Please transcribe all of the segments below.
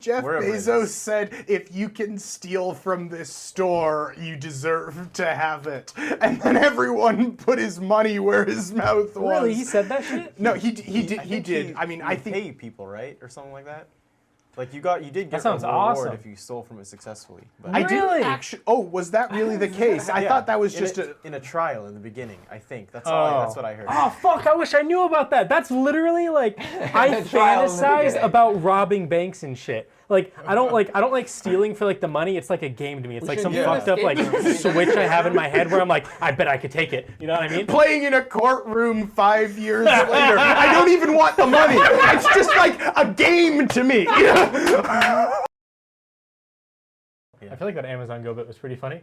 Jeff Wherever it Bezos is. said, if you can steal from this store, you deserve to have it. And then everyone put his money where his mouth was. Really? He said that shit? No, he did. I mean, I think pay people, right? Or something like that? Like you did get a sounds reward awesome. if you stole from it successfully. But I didn't actually. Oh, was that really the case? I thought that was just in a trial in the beginning. I think that's Oh. what I heard. Oh, fuck, I wish I knew about that. That's literally like, I trial in the fantasize beginning. about robbing banks and shit. Like, I don't like stealing for like the money. It's like a game to me. It's like some should do fucked an up like escape room. switch I have in my head where I'm like, I bet I could take it. You know what I mean? playing in a courtroom 5 years later. I don't even want the money. It's just like a game to me. I feel like that Amazon Go bit was pretty funny.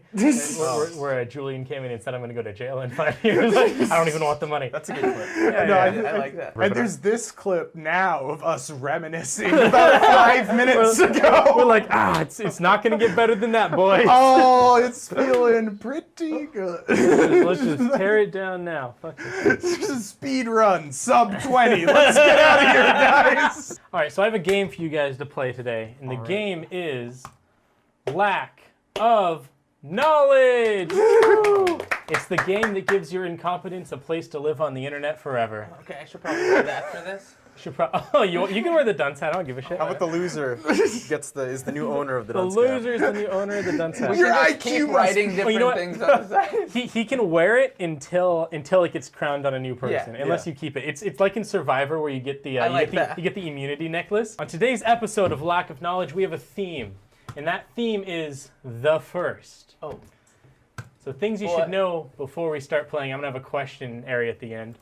where Julian came in and said, I'm going to go to jail in 5 years. I don't even want the money. That's a good clip. I like that. And there's this clip now of us reminiscing about 5 minutes ago. We're like, it's not going to get better than that, boys. Oh, it's feeling pretty good. Let's just tear it down now. Fuck it. This is a speed run, sub 20. Let's get out of here, guys. All right, so I have a game for you guys to play today. And the game is Lack of Knowledge. It's the game that gives your incompetence a place to live on the internet forever. Okay, I should probably do that for this. You can wear the dunce hat. I don't give a shit. How about the loser is the new owner of the The dunce cap? loser's the new owner of the dunce hat. Your Just IQ keep must writing be- different you know what? things on the side. He can wear it until it gets crowned on a new person, unless you keep it. It's like in Survivor where you get the you get the immunity necklace. On today's episode of Lack of Knowledge, we have a theme, and that theme is the first. Oh. So things you should know before we start playing. I'm gonna have a question area at the end.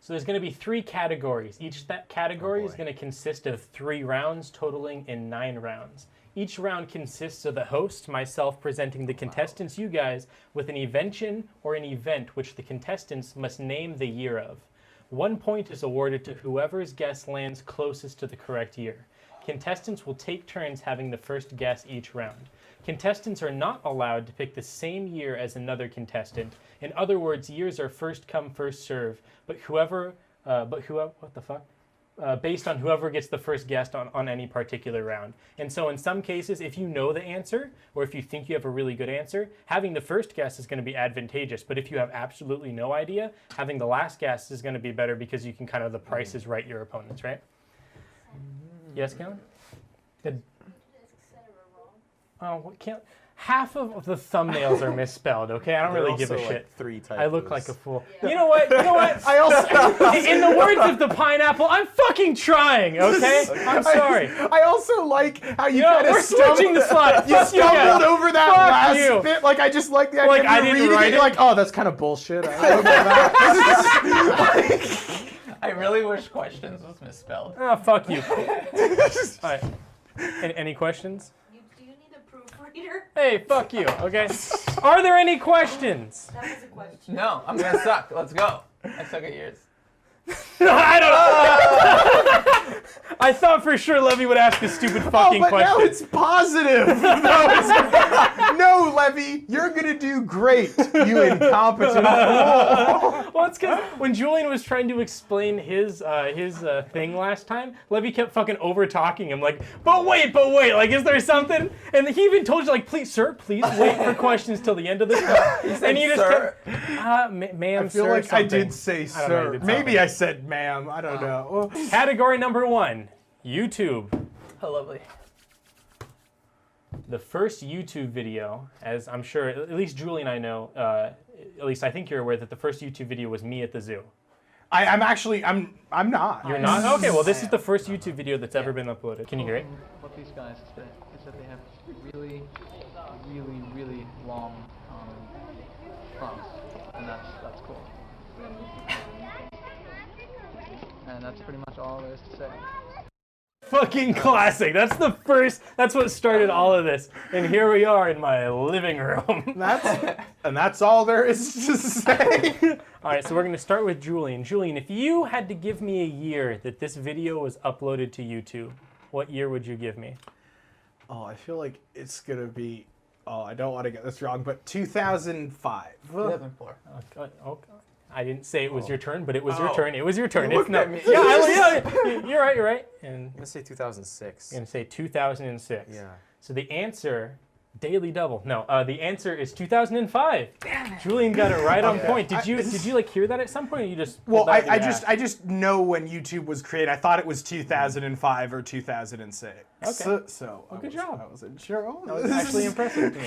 So there's going to be 3 categories. Each category is going to consist of 3 rounds, totaling in 9 rounds. Each round consists of the host, myself, presenting the contestants, you guys, with an invention or an event which the contestants must name the year of. 1 point is awarded to whoever's guess lands closest to the correct year. Contestants will take turns having the first guess each round. Contestants are not allowed to pick the same year as another contestant. In other words, years are first come, first serve. Based on whoever gets the first guess on any particular round. And so in some cases, if you know the answer, or if you think you have a really good answer, having the first guess is going to be advantageous. But if you have absolutely no idea, having the last guess is going to be better because you can kind of the price is right your opponents, right? Yes, Kellen? Good. Oh, what can't... Half of the thumbnails are misspelled, okay? I don't really give a shit. Like 3 typos. I look like a fool. You know what? I also, In the words of the pineapple, I'm fucking trying, okay? I'm sorry. I also like how you No, kind of we're switching the slides. You Fuck you guys. stumbled over that Fuck last you. bit. Like, I just like the idea Like, of I you didn't reading write it. it. You're like, oh, that's kind of bullshit. I don't know that. I really wish questions was misspelled. Oh, fuck you. All right. Any questions? Do you need a proofreader? Hey, fuck you, okay? Are there any questions? That was a question. No, I'm gonna suck. Let's go. I suck at yours. I don't know. I thought for sure Levy would ask a stupid fucking Oh, but question. now it's positive. No, Levy, you're gonna do great, you incompetent fool. Well, it's because when Julian was trying to explain his thing last time, Levy kept fucking over-talking him, like, but wait, like, is there something? And he even told you, like, please, sir, please wait for questions till the end of this time. And you just sir? kept, ma'am, I feel sir, like something. I did say I don't know, you sir. did Maybe something. I said ma'am. I don't know. Category number 1, YouTube. Oh, lovely. The first YouTube video, as I'm sure, at least Julie and I know, at least I think you're aware that the first YouTube video was me at the zoo. I'm not. You're not? Okay, well this is the first YouTube video that's ever been uploaded. Can you hear it? What these guys say is that they have really, really, really long trunks, and that's cool. And that's pretty much all there is to say. Fucking classic. That's the first, that's what started all of this. And here we are in my living room. That's all there is to say. All right, so we're going to start with Julian. Julian, if you had to give me a year that this video was uploaded to YouTube, what year would you give me? Oh, I feel like it's gonna be. Oh, I don't want to get this wrong, but 2005. 2004. Okay. I didn't say it was your turn, but it was your turn. It was your turn. You If looked not, at me. yeah, you're right. You're right. And I'm gonna say 2006. I'm gonna say 2006. Yeah. So the answer, daily double. No, the answer is 2005. Julian got it right on point. Did you like hear that at some point, or you just? Well, pulled that out of your I ass? just know when YouTube was created. I thought it was 2005 or 2006. Okay. So good job. I wasn't sure. Oh, That was actually impressive to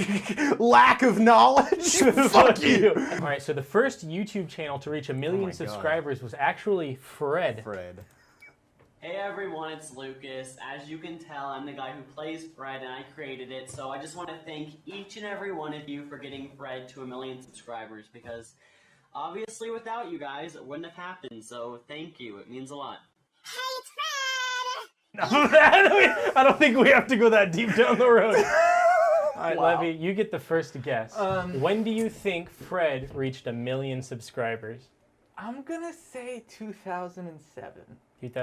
me. Lack of knowledge. Fuck you. All right, so the first YouTube channel to reach 1 million God. subscribers was actually Fred. Fred. Hey everyone, it's Lucas. As you can tell, I'm the guy who plays Fred and I created it, so I just want to thank each and every one of you for getting Fred to 1 million subscribers, because obviously without you guys, it wouldn't have happened, so thank you. It means a lot. I don't think we have to go that deep down the road. All right, Levy, you get the first guess. When do you think Fred reached 1 million subscribers? I'm gonna say 2007.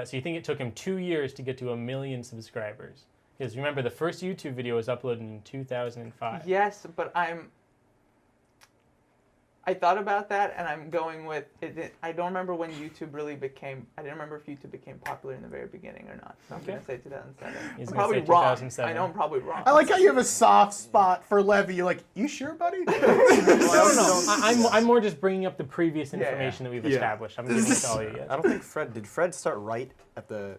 So you think it took him 2 years to get to 1 million subscribers? Because remember, the first YouTube video was uploaded in 2005. Yes, but I thought about that, and I'm going with it. I don't remember when YouTube really became. I didn't remember if YouTube became popular in the very beginning or not. So I'm gonna say 2007. He's I'm gonna probably say wrong. 2007. I know I'm probably wrong. I like how you have a soft spot for Levy. You're like, you sure, buddy? I'm more just bringing up the previous information that we've Yeah. established. I'm giving it to all you guys. I don't think did Fred start right at the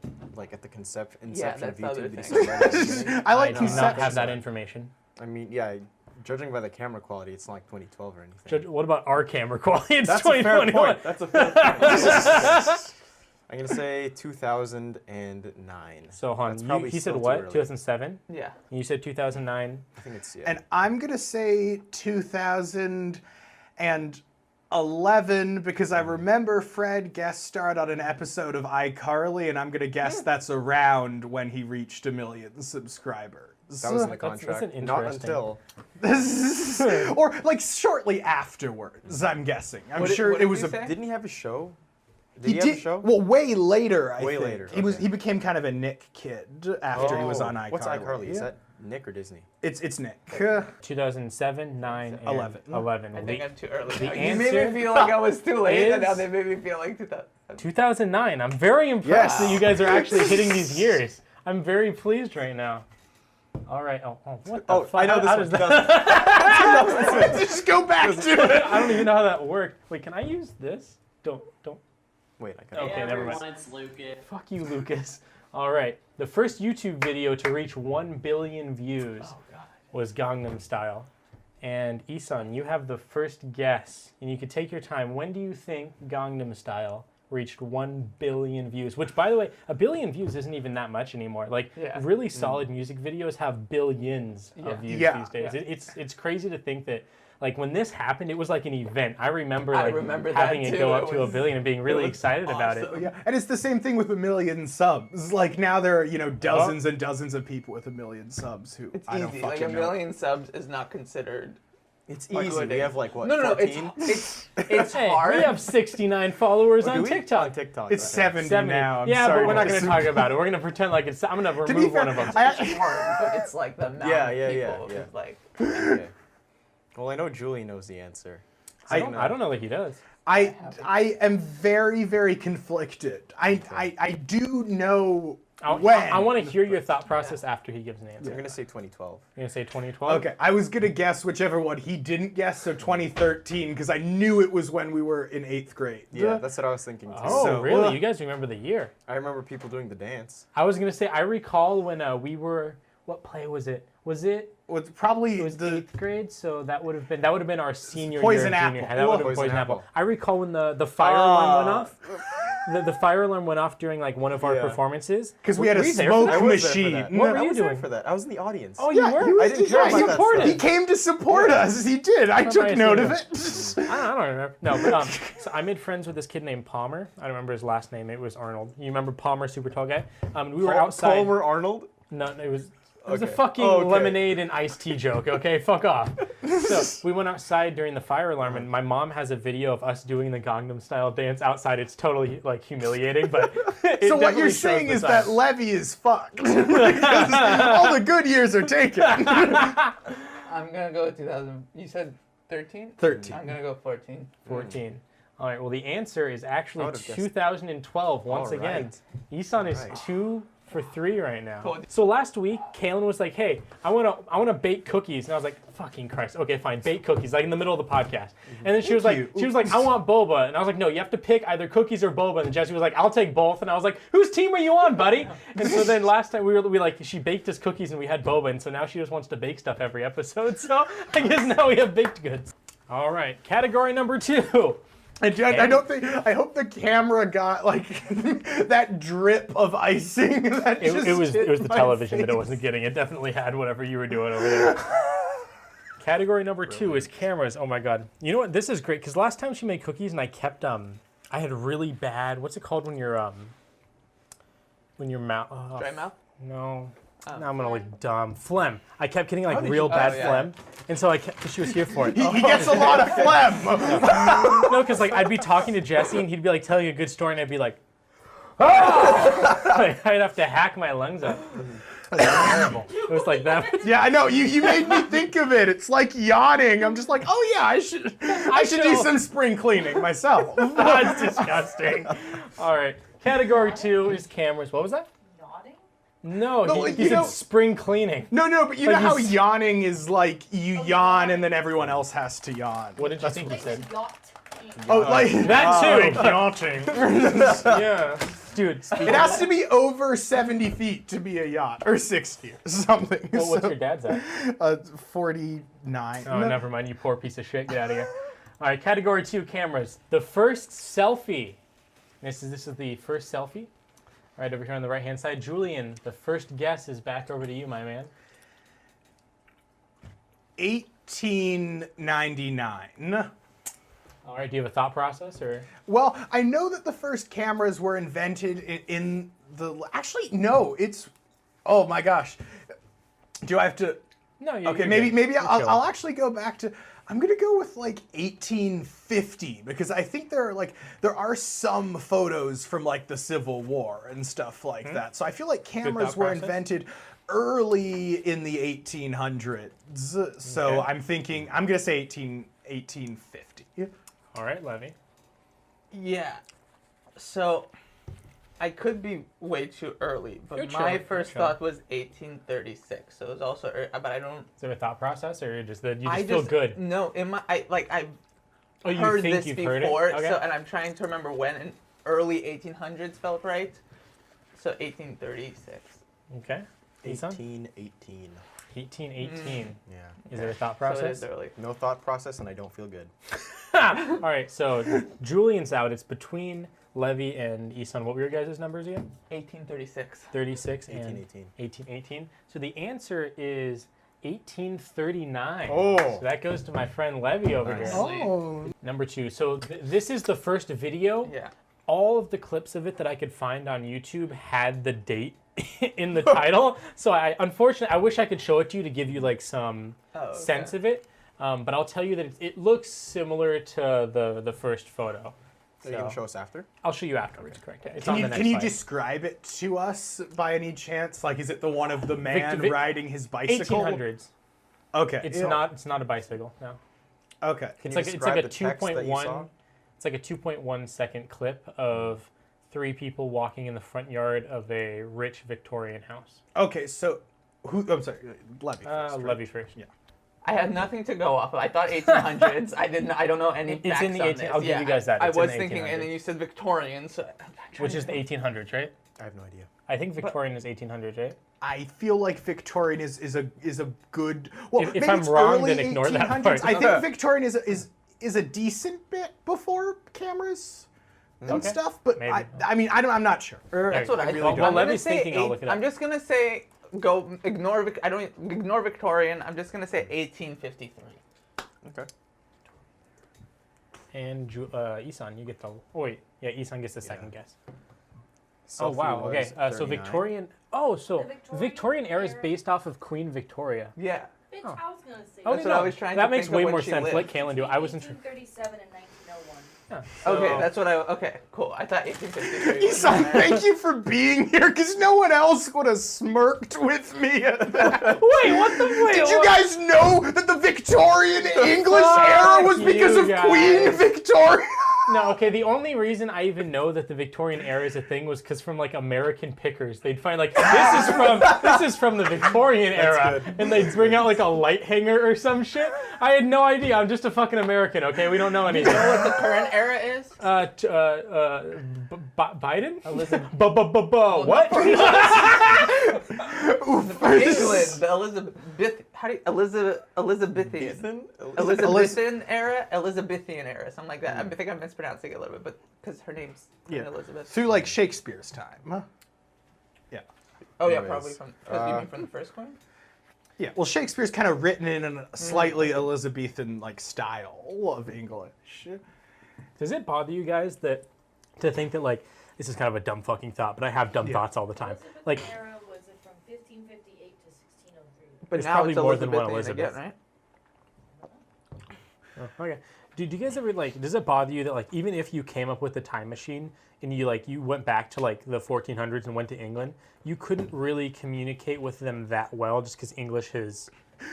inception that's of the other YouTube? Did he thing. start right at the beginning? I like do not conception. have that information. I mean, yeah, judging by the camera quality, it's not like 2012 or anything. Judge, what about our camera quality? It's That's a fair 2021. point. That's a fair point. I'm gonna say 2009. So, Han, That's probably he said still too what? early. 2007? Yeah. And you said 2009? I think it's And I'm gonna say 2011 because I remember Fred guest starred on an episode of iCarly, and I'm gonna guess that's around when he reached 1 million subscribers. that was in the That's contract. an Not interesting- until. Or like shortly afterwards, I'm guessing. I'm What did- sure what it did was you a. say? Didn't he have a show? He Did he have a show? Well, way later, I Way think. later, He was. okay. He became kind of a Nick kid after he was on iCarly. What's iCarly? Is Yeah. that Nick or Disney? It's Nick. 2007, 9, and 11. 11. I think I'm too early. the You made answer me feel like I was too late, and now is- they made me feel like 2000. 2009. I'm very impressed Yes. that you guys are actually hitting these years. I'm very pleased right now. All right. Oh, what the fuck? I know How this does one. that? Just go back to it. I don't even know how that worked. Wait, can I use this? Don't. Wait, I Okay, Hey never everyone, mind. it's Lucas. Fuck you, Lucas. All right. The first YouTube video to reach 1 billion views was Gangnam Style. And Isan, you have the first guess, and you can take your time. When do you think Gangnam Style reached 1 billion views? Which, by the way, 1 billion views isn't even that much anymore. Like, Yeah. really solid music videos have billions of views Yeah. these days. Yeah. It's crazy to think that, like, when this happened, it was like an event. I remember, I like, remember that having it too. go It up to 1 was- billion and being really was excited about it. awesome. Yeah, and it's the same thing with 1 million subs. Like now there are dozens and dozens of people with 1 million subs who It's I don't easy. fucking Like a know. million subs is not considered. It's Like easy. what We it- have like what? No, 14? it's Hey, hard. we have 69 followers Do on we? TikTok. On TikTok. It's okay. 70, 70. now. I'm Yeah, sorry but we're not going to listen. talk about it. We're going to pretend like it's. I'm going to be remove fair, one of them. It's hard, but it's like the amount Yeah, of yeah, people yeah. is like. Okay. Well, I know Julie knows the answer. I don't know that he does. I am very, very conflicted. I do know when. I want to hear your thought process after he gives an answer. I'm gonna say 2012. You're going to say 2012? Okay, I was gonna guess whichever one he didn't guess, so 2013, because I knew it was when we were in 8th grade. Yeah, that's what I was thinking too. Oh, So, really? well- You guys remember the year? I remember people doing the dance. I was going to say, I recall when we were. What play was it? Was it? was probably It was the 8th grade, so that would have been our senior Poison year. Apple. Junior high. That would have been Poison Poison Apple. Apple. I recall when the fire alarm went Ah. off. The fire alarm went off during like one of our Yeah. performances. because we had a Were you there for smoke that? I was there for machine. that. What were I you was there doing? for that. I was in the audience. Oh, you Yeah, were? he was, I didn't care yeah, about he that supported. stuff. He came to support us. He did. I took I note see of that. it. I don't remember. No, but so I made friends with this kid named Palmer. I don't remember his last name. It was Arnold. You remember Palmer, super tall guy? We were outside. Palmer Arnold. No, it was a Okay. fucking Oh, okay. lemonade and iced tea joke. Okay, fuck off. So we went outside during the fire alarm, and my mom has a video of us doing the Gangnam Style dance outside. It's totally like humiliating, but it So what you're definitely shows saying the is sign. that Levy is fucked. Because all the good years are taken. I'm gonna go with 2000. You said 13? 13. I'm gonna go 14. 14. All right, well, the answer is I actually would've guessed. 2012 once All again. right. Isan is Right. 2 for 3 right now. Cool. So last week, Kaylin was like, hey, I wanna bake cookies. And I was like, fucking Christ. Okay, fine, bake cookies, like in the middle of the podcast. And then she was like, I want boba. And I was like, no, you have to pick either cookies or boba. And Jesse was like, I'll take both. And I was like, whose team are you on, buddy? And so then last time she baked us cookies and we had boba. And so now she just wants to bake stuff every episode. So I guess now we have baked goods. All right, category number 2. I hope the camera got like that drip of icing. That It was the my television that it face. wasn't getting. It definitely had whatever you were doing over there. Category number 2 is cameras. Oh my god. You know what? This is great because last time she made cookies and I kept I had really bad. What's it called when your mouth? Dry mouth? No. Oh. Now I'm gonna look dumb. Phlegm. I kept getting like did real you- bad oh, yeah. phlegm, and so she was here for it. He gets a lot of phlegm. No, because like I'd be talking to Jesse and he'd be like telling a good story and I'd be like, ah! Like, I'd have to hack my lungs up. It was terrible. It was like that. Yeah, I know. You made me think of it. It's like yawning. I'm just like, oh yeah, I should do some spring cleaning myself. That's disgusting. All right. Category 2 is cameras. What was that? Nodding? No, No, he like, he you said know- spring cleaning. No, but you But know how he's- yawning is like you yawn and then everyone else has to yawn. What did you think he Like said? yacht. Oh, like That too. Yachting. Yeah. Dude, it has to be over 70 feet to be a yacht, or 60 or something. Well, what's So, your dad's at? 49. Oh, never mind. You poor piece of shit. Get out of here. All right, category 2 cameras. The first selfie. This is the first selfie. Right over here on the right-hand side. Julian, the first guess is back over to you, my man. 1899. All right, do you have a thought process or? Well, I know that the first cameras were invented in the. Actually, no. It's. Oh my gosh. Do I have to? No, you. Okay, you're maybe good. You're I'll chilling. actually go back to. I'm gonna go with like 1850 because I think there are some photos from like the Civil War and stuff like that. So I feel like cameras thought were process. invented early in the 1800s. So Okay. I'm gonna say 1850. All right, Levy. Yeah. So, I could be way too early, but You're my chilling, first you're chilling. thought was 1836. So it was also, but I don't. Is there a thought process or you just feel just good? No, I've Oh, you heard think this you've before, heard it? Okay. so and I'm trying to remember when in early 1800s felt right. So 1836. Okay. Isan? 1818. 1818. Yeah. Is there a thought So it process? is early. No thought process, and I don't feel good. All right, so Julian's out. It's between Levy and Isan. What were your guys' numbers again? 1836. 36 and 1818. 1818. So the answer is 1839. Oh. So that goes to my friend Levy over Nice. here. Oh. Number 2. So this is the first video. Yeah. All of the clips of it that I could find on YouTube had the date in the title. So unfortunately, I wish I could show it to you to give you like some sense of it. But I'll tell you that it looks similar to the first photo. Are you going to show us after? I'll show you afterwards, correct? Yeah, it's on the next Can you slide. describe it to us by any chance? Like, is it the one of the man Vic- riding his bicycle? 1800s. Okay. It's yeah. not a bicycle. No. Okay. It's you like describe a the text that you saw? 2.1. It's like a 2.1 second clip of 3 people walking in the front yard of a rich Victorian house. Okay. So, I'm sorry. Levy first. right? Levy first. Yeah. I had nothing to go off of. I thought 1800s. I don't know any It's facts in the on 18 this. I'll give Yeah, you guys that. I It's in was the thinking, and then you said Victorian, so Which is the 1800s, right? I have no idea. I think Victorian is 1800s, right? I feel like Victorian is a good. Well, If maybe I'm it's wrong, early then ignore that 1800s. part. I think Victorian is a decent bit before cameras and Okay. stuff, but Maybe. I'm not sure. That's what I really thought. don't. While I'm gonna Levy's say thinking, I'll look it up. I'm just gonna say ignore Victorian. I'm just gonna say 1853. Okay. And Isan, you get the. Oh wait, yeah, Isan gets the second guess. Oh Selfie wow. Okay. was So 39. Victorian. Oh, so The Victorian, Victorian era is era. based off of Queen Victoria. Yeah. Bitch, Oh. I was gonna say. Oh, That's no, what I was trying that to makes think of way when more she sense. lived. Let Kaylin do it. I wasn't sure. 1837 and 1901. Yeah, Okay, so- that's what I. Okay, cool. I thought 1853. was Isan, in there. thank you for being here, because no one else would have smirked with me at that. Wait, what the? Wait, Did you what? guys know that the Victorian English era was Fuck because you of guys. Queen Victoria? No, okay, the only reason I even know that the Victorian era is a thing was because from like American Pickers, they'd find like, this is from the Victorian era, and they'd bring out like a light hanger or some shit. I had no idea. I'm just a fucking American, okay? We don't know anything. You know what the current era is? Biden? Elizabeth. What? England, the Elizabethan era, Elizabethan era, something like that. I think I'm mispronouncing it a little bit, but because her name's Queen Elizabeth. Through like Shakespeare's time. Yeah. Oh yeah, Anyways, probably from. You mean from the first one? Yeah. Well, Shakespeare's kind of written in a slightly Elizabethan like style of English. Does it bother you guys to think that like this is kind of a dumb fucking thought, but I have dumb thoughts all the time. Like, era was it from 1558 to 1603? But It's now probably it's more than one Elizabethan Elizabeth. again, right? oh, okay. Do you guys ever like? Does it bother you that like even if you came up with a time machine and you went back to like the 1400s and went to England, you couldn't really communicate with them that well just because English has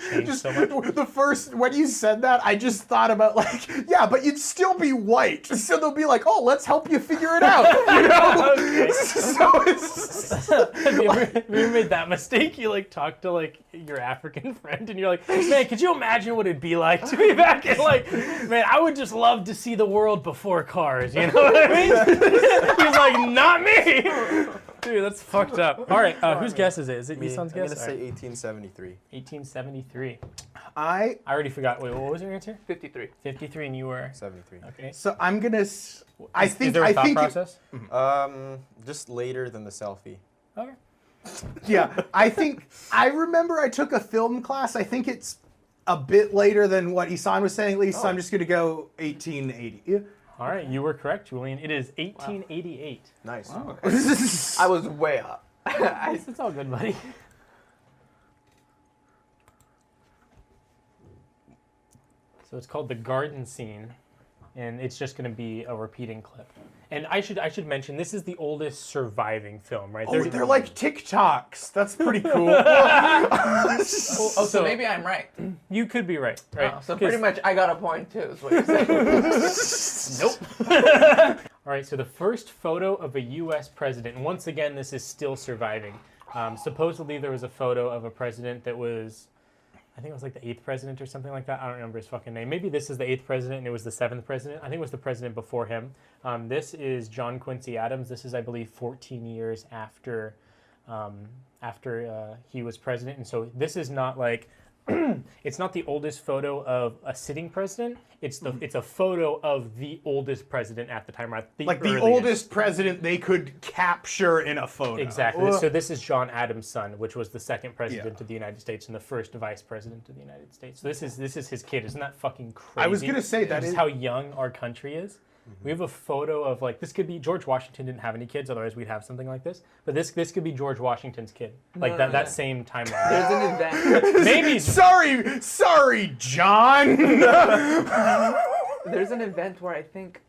changed so much? The first, when you said that, I just thought about like, yeah, but you'd still be white. So they'll be like, oh, let's help you figure it out. You know? Okay. So it's... have you ever made that mistake? You like talk to like your African friend and you're like, man, could you imagine what it'd be like to be back in like, man, I would just love to see the world before cars, you know what I mean? He's like, not me! Dude, that's fucked up. All right, whose guess is it? Is it Isan's I'm guess? gonna say 1873. 1873. I already forgot. Wait, what was your answer? 53. 53, and you were? 73. Okay. So I'm gonna. I think. Is there a I thought think. process? Just later than the selfie. Okay. Yeah, I think. I remember I took a film class. I think it's a bit later than what Isan was saying. At least, so I'm just gonna go 1880. All right, you were correct, Julian. It is 1888. Nice. Wow. I was way up. It's all good, buddy. So it's called The Garden Scene, and it's just going to be a repeating clip. And I should mention, this is the oldest surviving film, right? Oh, they're like TikToks. That's pretty cool. So maybe I'm right. You could be right? Oh, so pretty much I got a point too, is what you're saying. Nope. All right, so the first photo of a U.S. president, and once again, this is still surviving. Supposedly there was a photo of a president that was, I think it was like the 8th president or something like that. I don't remember his fucking name. Maybe this is the 8th president and it was the 7th president. I think it was the president before him. This is John Quincy Adams. This is, I believe, 14 years after he was president. And so this is not like, it's not the oldest photo of a sitting president. It's a photo of the oldest president at the time, right? The oldest president they could capture in a photo. Exactly. So this is John Adams' son, which was the 2nd president of the United States and the 1st vice president of the United States. So this is his kid. Isn't that fucking crazy? I was gonna say that is how young our country is. We have a photo of like, this could be George Washington didn't have any kids, otherwise we'd have something like this. But this could be George Washington's kid, like that same timeline. There's an event. Maybe. Sorry, John. There's an event where I think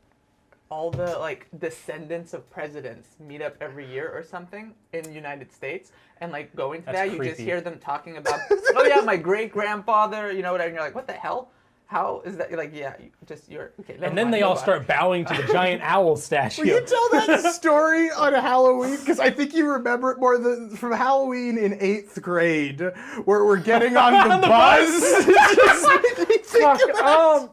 all the like descendants of presidents meet up every year or something in the United States, and like going to That's that, you creepy. just hear them talking about, oh yeah, my great grandfather, you know whatever. And you're like, what the hell? How is that? You're like, yeah, you're okay. And then they all start bowing to the giant owl statue. Will you tell that story on a Halloween? Because I think you remember it more from Halloween in 8th grade, where we're getting on the bus. Fuck.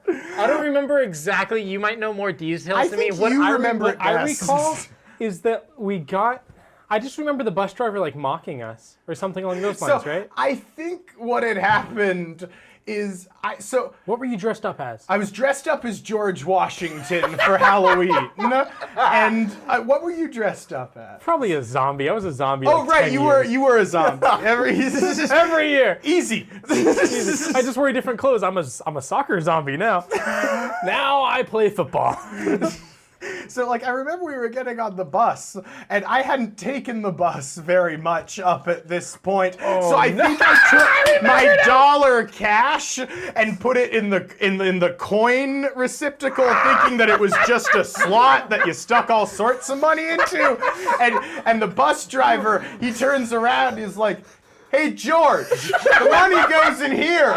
I don't remember exactly. You might know more details I than me. think What you I remember it what I best. recall is that we got. I just remember the bus driver like mocking us or something along those lines, right? I think what had happened is What were you dressed up as? I was dressed up as George Washington for Halloween. And what were you dressed up as? Probably a zombie. I was a zombie. Oh, like right, 10 you years. were a zombie. Every year. Easy. I just wear different clothes. I'm a soccer zombie now. Now I play football. So, like, I remember we were getting on the bus, and I hadn't taken the bus very much up at this point. So I think I took my dollar cash and put it in the coin receptacle, thinking that it was just a slot that you stuck all sorts of money into. And the bus driver, he turns around, and he's like, Hey, George, the money goes in here.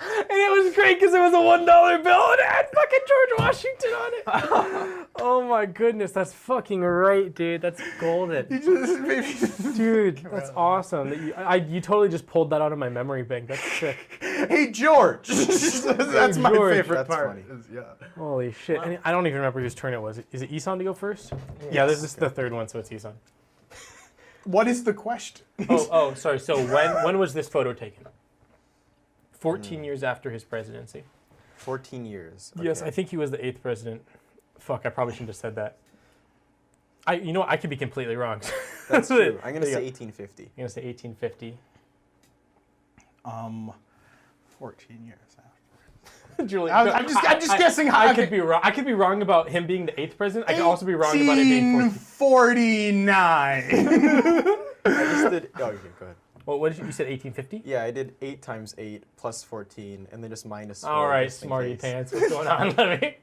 And it was great because it was a $1 bill and it had fucking George Washington on it. Oh my goodness, that's fucking right, dude. That's golden. Dude, that's awesome. You totally just pulled that out of my memory bank. That's sick. Hey, George. That's my George. favorite That's part. funny. Yeah. Holy shit. And I don't even remember whose turn it was. Is it Isan to go first? Yeah, this is the third one, so it's Isan. What is the question? Oh, sorry. So when was this photo taken? 14 years after his presidency. 14 years. Yes, okay. I think he was the 8th president. Fuck, I probably shouldn't have said that. I could be completely wrong. That's true. I'm going to say 1850. I'm going to say 1850. 14 years after. Julie, I'm just guessing how I could be wrong. I could be wrong about him being the 8th president. I could also be wrong about it being 1849. I just did. Oh, okay, go ahead. Well, what did you said 1850? Yeah, I did 8 times 8 plus 14, and then just minus 4. All right, just in smarty case. pants. What's going on, Levy?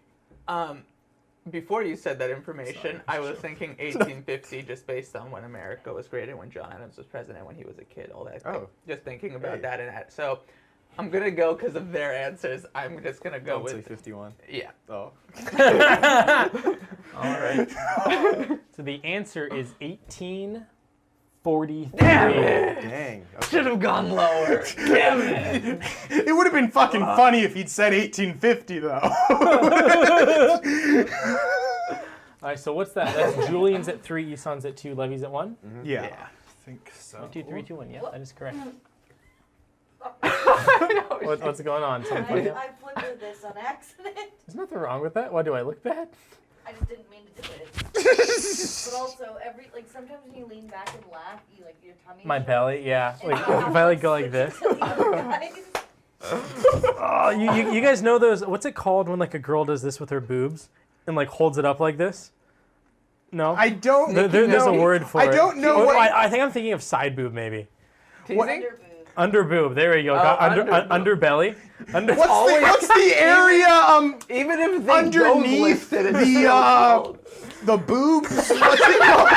Before you said that information, I was thinking 1850 just based on when America was created, when John Adams was president, when he was a kid, all that. Oh. Just thinking about Hey. that and that. So I'm going to go because of their answers. I'm just going to go Say with 51. Yeah. Oh. All right. So the answer is 1843. Dang. Okay. Should have gone lower. Damn it. It would have been fucking funny if he'd said 1850, though. All right, so what's that? That's Julian's at 3, Isan's at 2, Levy's at 1? Yeah, I think so. 1, 2, 3, 2, 1. Yeah, that is correct. I What's going on? Something funny? flipped this on accident. There's nothing wrong with that. Why do I look bad? I just didn't mean to do it. But also, sometimes when you lean back and laugh, your tummy. My shows. belly, yeah. And Like you if I like go like this. to the other guys. Oh, you guys know those? What's it called when like a girl does this with her boobs and like holds it up like this? No. I don't There's a know. word for I it. don't know Oh, what. I think I'm thinking of side boob maybe. Teasing? Under boob. There we go. Underbelly. What's the area Even if they underneath lifted, it's the still the boobs? What's it called?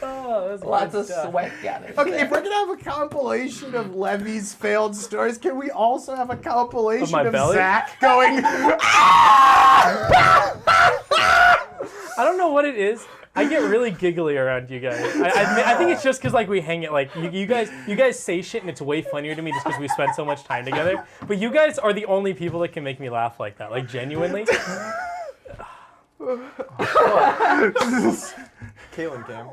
Oh, that's lots good of stuff. sweat gathering. Okay, if we're gonna have a compilation of Levy's failed stories, can we also have a compilation Of my belly? Zach going? I don't know what it is. I get really giggly around you guys. I think it's just because like we hang it like you guys say shit and it's way funnier to me just because we spend so much time together. But you guys are the only people that can make me laugh like that. Like genuinely. Kaylin Cam.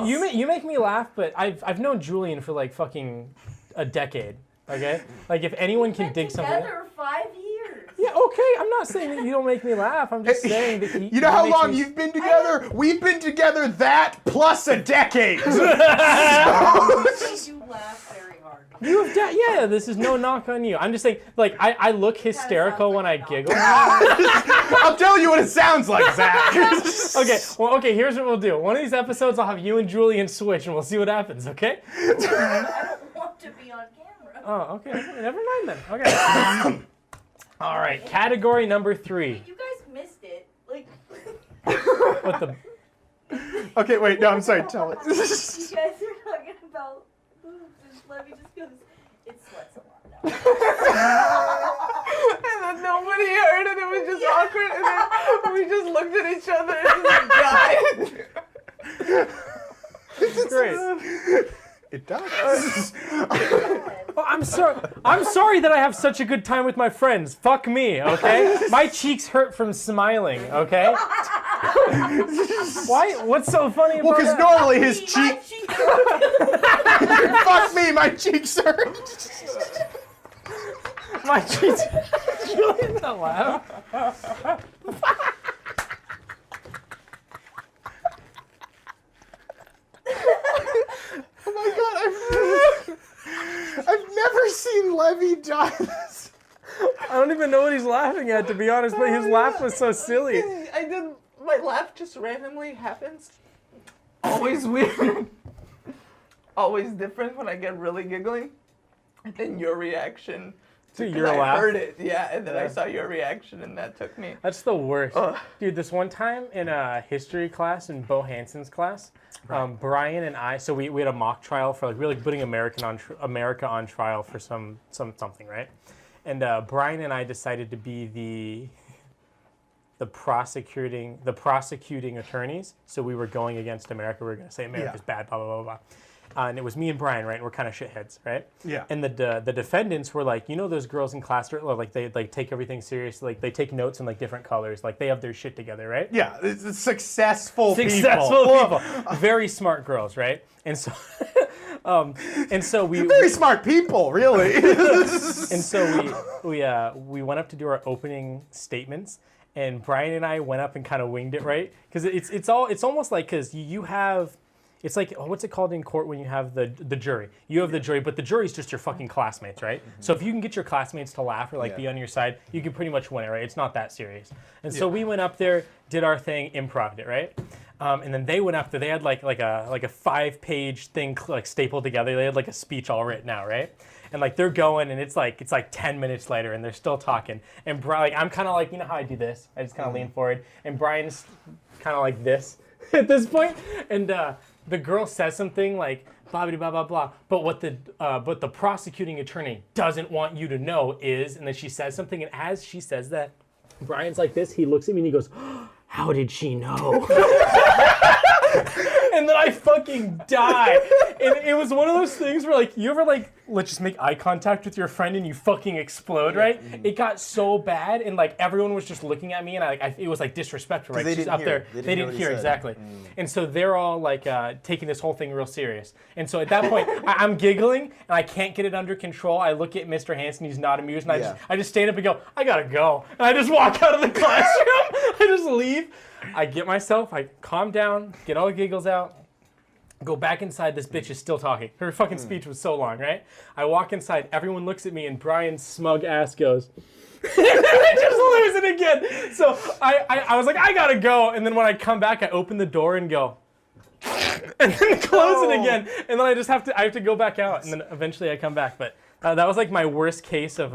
You make me laugh, but I've known Julian for like fucking a decade. Okay, like if anyone can dig something. Together 5 years. Yeah, okay. I'm not saying that you don't make me laugh. I'm just saying that You know how long you've been together? We've been together that plus a decade. I do laugh very hard. You have yeah. This is no knock on you. I'm just saying, like I look hysterical when I giggle. I'll tell you what it sounds like, Zach. Okay. Here's what we'll do. One of these episodes, I'll have you and Julian switch, and we'll see what happens. Okay? I don't want to be on camera. Oh, okay. Never mind then. Okay. All right. Category number 3. You guys missed it. Like, What the? Okay, wait. No, I'm sorry. Tell it. you guys are talking about boobs, and Levy just goes, it sweats a lot now. And then nobody heard it. It was just awkward. And then we just looked at each other and just died. Great. It does. Oh, I'm sorry that I have such a good time with my friends. Fuck me, okay? My cheeks hurt from smiling, okay? Why? What's so funny about Well, because that? normally his My cheek. cheeks Fuck me, my cheeks hurt. My cheeks. Julian's not loud. Oh my god, I've never seen Levy die this. I don't even know what he's laughing at, to be honest, but his laugh was so silly. My laugh just randomly happens. Always weird. Always different when I get really giggling. And then your reaction Your I laugh. heard it, yeah, and then I saw your reaction, and that took me. That's the worst. Ugh. Dude, this one time in a history class, in Bo Hansen's class, Brian and I, so we had a mock trial for like really putting America on trial for something, right? And Brian and I decided to be the prosecuting attorneys. So we were going against America. We were going to say America's bad, blah, blah, blah, blah. And it was me and Brian, right? And we're kind of shitheads, right? Yeah. And the defendants were like, you know, those girls in class, like they like take everything seriously, like they take notes in like different colors, like they have their shit together, right? Yeah, it's successful people, very smart girls, right? And so, we very smart people, really. And so we went up to do our opening statements. And Brian and I went up and kind of winged it, right? Because it's almost like, because you have, it's like, what's it called in court when you have the jury? You have the jury, but the jury's just your fucking classmates, right? Mm-hmm. So if you can get your classmates to laugh or like be on your side, you can pretty much win it, right? It's not that serious. And so we went up there, did our thing, improv'd it, right? And then they went up there. They had like a 5-page thing like stapled together. They had like a speech all written out, right? And like they're going, and it's like 10 minutes later, and they're still talking. And Brian, like, I'm kind of like, you know how I do this? I just kind of lean forward, and Brian's kind of like this at this point. And the girl says something like blah blah blah blah blah. But what the prosecuting attorney doesn't want you to know is, and then she says something, and as she says that, Brian's like this. He looks at me and he goes, "How did she know?" And then I fucking die. And it was one of those things where, like, you ever, like, let's just make eye contact with your friend and you fucking explode, right? Mm-hmm. It got so bad, and, like, everyone was just looking at me, and it was, like, disrespectful, right? She's up there. They didn't hear, exactly. And so they're all, like, taking this whole thing real serious. And so at that point, I'm giggling, and I can't get it under control. I look at Mr. Hansen. He's not amused, and I just stand up and go, I gotta go. And I just walk out of the classroom. I just leave. I get myself, I calm down, get all the giggles out, go back inside. This bitch is still talking. Her fucking speech was so long, right? I walk inside, everyone looks at me, and Brian's smug ass goes, and I just lose it again. So I was like, I gotta go. And then when I come back, I open the door and go, and then close it again. And then I have to go back out. And then eventually I come back. But that was like my worst case of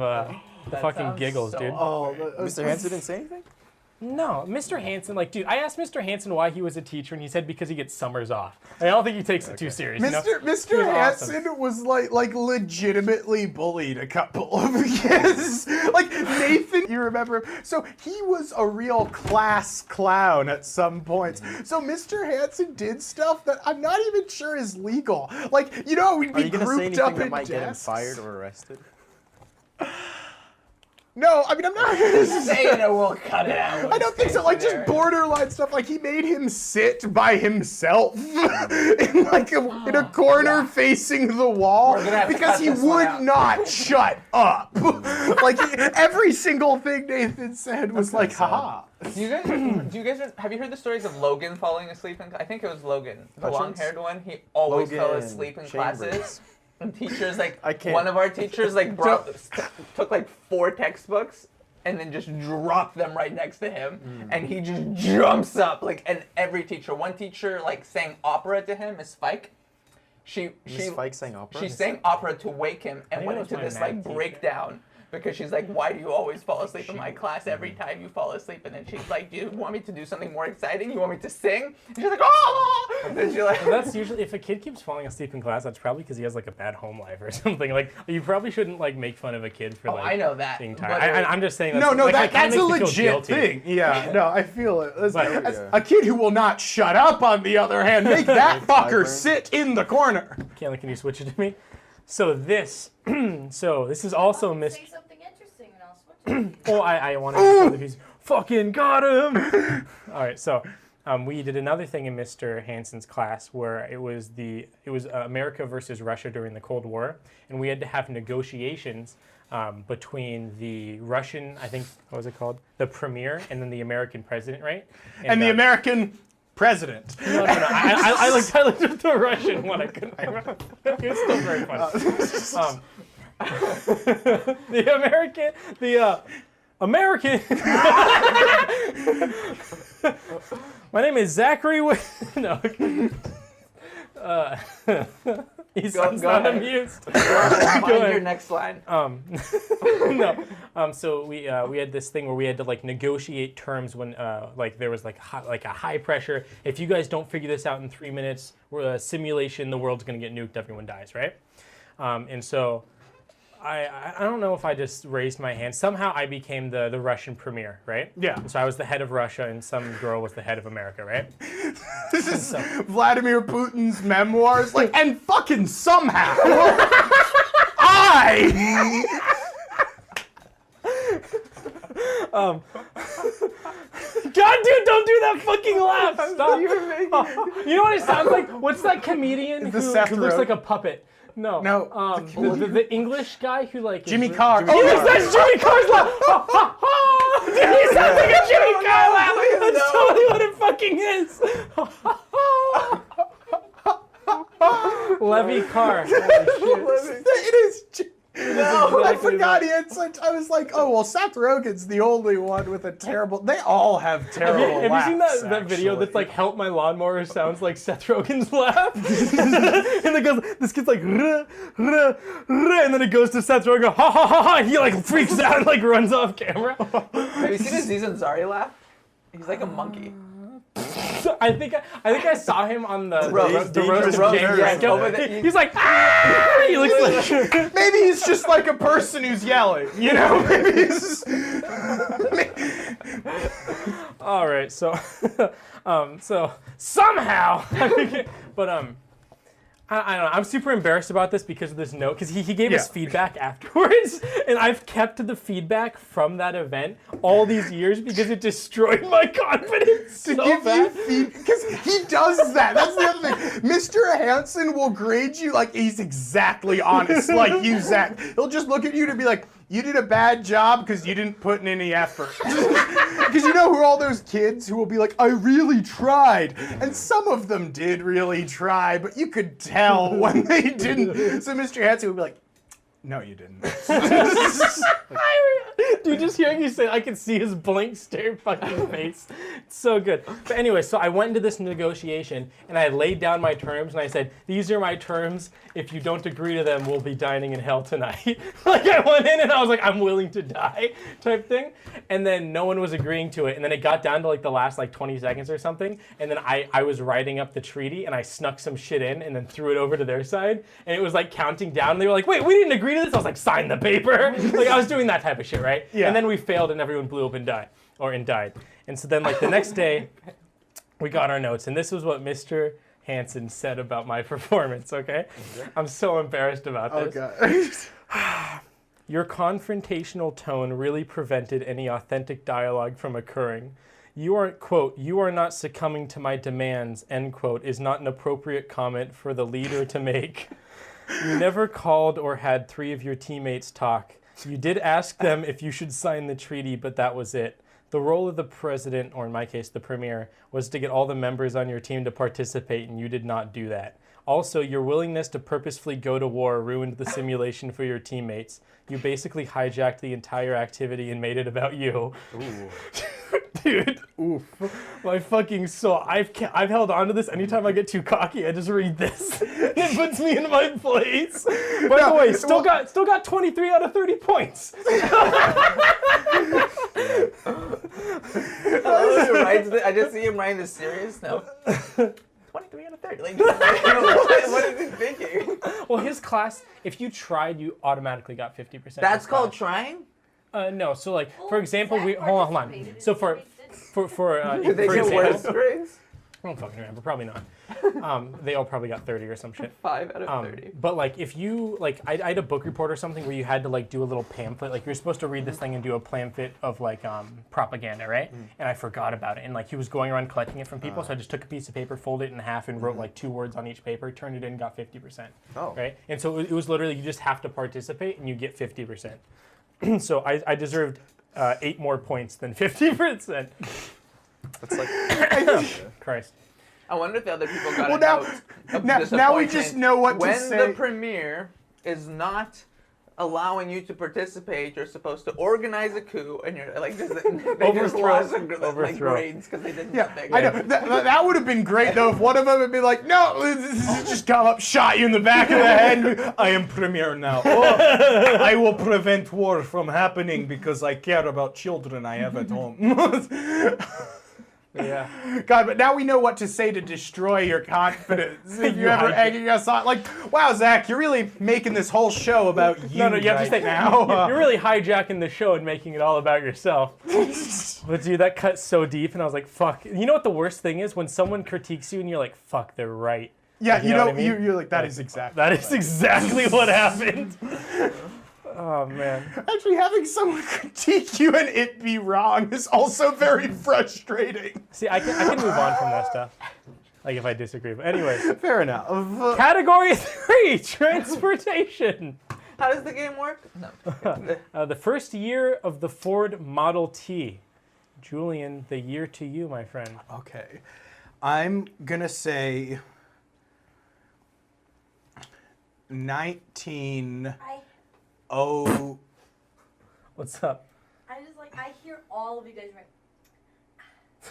fucking giggles, dude. Mr. Hansen didn't say anything? No, Mr. Hansen, like, dude, I asked Mr. Hansen why he was a teacher, and he said because he gets summers off. I don't think he takes it too serious. Mr. Hansen was like legitimately bullied a couple of kids. Like Nathan, you remember him? So he was a real class clown at some points. So Mr. Hansen did stuff that I'm not even sure is legal. Like, you know, we'd be grouped up in that might desks. get him fired or arrested? No, I mean, I'm not saying it, we'll cut it out. I don't think so. Like, just borderline stuff. Like, he made him sit by himself in like in a corner facing the wall because he would not shut up. Like, every single thing Nathan said was like, haha. Do you guys have you heard the stories of Logan falling asleep in? I think it was Logan, the long-haired one. He always fell asleep in classes. And teachers, like, one of our teachers, like, took like 4 textbooks and then just dropped them right next to him. And he just jumps up, like, and every teacher, one teacher, like, sang opera to him, Miss Spike. Miss Spike sang opera? She sang opera to wake him and went into this, like, breakdown. Because she's like, why do you always fall asleep in my class every time you fall asleep? And then she's like, do you want me to do something more exciting? You want me to sing? And she's like, oh! And then she's like, well, that's usually, if a kid keeps falling asleep in class, that's probably because he has like a bad home life or something. Like, you probably shouldn't like make fun of a kid for like I know that, being tired. I'm just saying that's, that's a legit thing. Yeah, no, I feel it. A kid who will not shut up, on the other hand, make that fucker sit in the corner. Can you switch it to me? So this is also Say something interesting and I'll switch it. Oh, I wanted to show that he's fucking got him. All right, so we did another thing in Mr. Hansen's class where it was America versus Russia during the Cold War, and we had to have negotiations between the Russian, I think, what was it called? The premier, and then the American president, right? And the American president. No. I looked at the Russian one. I couldn't remember. It was still very funny. The American. My name is Zachary. No. He's Go not ahead. amused. Find your next line. No. So we had this thing where we had to like negotiate terms when like there was like a high pressure. If you guys don't figure this out in 3 minutes, we're a simulation. The world's gonna get nuked. Everyone dies, right? And so I don't know if I just raised my hand. Somehow I became the Russian premier, right? Yeah. And so I was the head of Russia, and some girl was the head of America, right? This is Vladimir Putin's memoirs. Like, and fucking somehow, God, dude, don't do that fucking laugh. Stop. You know what it sounds like? What's that comedian who looks like a puppet? No. The English guy who like Jimmy Carr. That's Jimmy Carr's laugh. Dude, he sounds like a Jimmy Carr laugh. That's totally what it fucking is. Levy Carr. It is. No, I forgot he had such. I was like, oh well, Seth Rogen's the only one with a terrible. They all have terrible. Have you seen laughs, that video actually. that's like "Help My Lawnmower" sounds like Seth Rogen's laugh? And it goes, this kid's like, ruh, ruh, ruh, and then it goes to Seth Rogen, ha ha ha ha, and he like freaks out and like runs off camera. Have you seen Aziz Ansari laugh? He's like a monkey. I think I saw him on the roast of Roast, James yeah, Franco. over the- He's like, ah! He looks like. Maybe he's just like a person who's yelling. You know, maybe he's just. All right, so, so somehow, but I don't know. I'm super embarrassed about this because of this note, because he gave us feedback afterwards, and I've kept the feedback from that event all these years because it destroyed my confidence To so give bad. you because he does that. That's the other thing. Mr. Hansen will grade you like he's exactly honest, like you, Zach. He'll just look at you to be like, you did a bad job because you didn't put in any effort. Because you know who are all those kids who will be like, I really tried. And some of them did really try, but you could tell when they didn't. So Mr. Hansen would be like, no, you didn't. Dude, just hearing you say, I can see his blank stare fucking face. It's so good. But anyway, so I went into this negotiation and I laid down my terms and I said, these are my terms. If you don't agree to them, we'll be dining in hell tonight. Like I went in and I was like, I'm willing to die type thing. And then no one was agreeing to it. And then it got down to like the last like 20 seconds or something. And then I was writing up the treaty and I snuck some shit in and then threw it over to their side. And it was like counting down. And they were like, wait, we didn't agree to this? I was like, sign the paper. Like I was doing that type of shit, right? Yeah. And then we failed and everyone blew up and died. And so then like the next day, we got our notes. And this was what Mr. Hansen said about my performance, okay? I'm so embarrassed about this. God. Your confrontational tone really prevented any authentic dialogue from occurring. You are, quote, you are not succumbing to my demands, end quote, is not an appropriate comment for the leader to make. You never called or had 3 of your teammates talk. You did ask them if you should sign the treaty, but that was it. The role of the president, or in my case, the premier, was to get all the members on your team to participate, and you did not do that. Also, your willingness to purposefully go to war ruined the simulation for your teammates. You basically hijacked the entire activity and made it about you. Ooh. Dude, oof. My fucking soul. I've held on to this. Anytime I get too cocky, I just read this. It puts me in my place. By the way, still got 23 out of 30 points. I just see him writing this serious note. 23 out of 30. Like, what is he thinking? Well, his class, if you tried, you automatically got 50%. That's called trying? No. So, like, for example, hold on. So for Did they get worse grades? I don't fucking remember. Probably not. They all probably got 30 or some shit. 5 out of 30. But like, if you like, I had a book report or something where you had to like do a little pamphlet. Like you're supposed to read this thing and do a pamphlet of like propaganda, right? And I forgot about it. And like he was going around collecting it from people, so I just took a piece of paper, folded it in half, and wrote like 2 words on each paper, turned it in, got 50%. Oh. Right? And so it was literally you just have to participate and you get 50%. So I deserved 8 more points than 50%. That's like Christ. I wonder if the other people got Well, a note of now we disappointment just know what to say. When the premiere is not allowing you to participate, you're supposed to organize a coup, and you're like, they just lost like grades because they didn't. Yeah, I know. That would have been great though if one of them had been like, no, just come up, shot you in the back of the head. I am premier now. Oh, I will prevent war from happening because I care about children I have at home. Yeah. God, but now we know what to say to destroy your confidence. If you're ever egging us on, like, wow, Zach, you're really making this whole show about you. No, you have to say now. You're really hijacking the show and making it all about yourself. But dude, that cut so deep, and I was like, fuck. You know what the worst thing is? When someone critiques you and you're like, fuck, they're right. Yeah, like, you know what I mean? you're like, that is exactly. That is exactly what happened. Oh man. Actually, having someone critique you and it be wrong is also very frustrating. See, I can move on from that stuff. Like if I disagree. But anyway. Fair enough. Category 3, transportation. How does the game work? No. The first year of the Ford Model T. Julian, the year to you, my friend. Okay. I'm gonna say 19... Oh. What's up? I hear all of you guys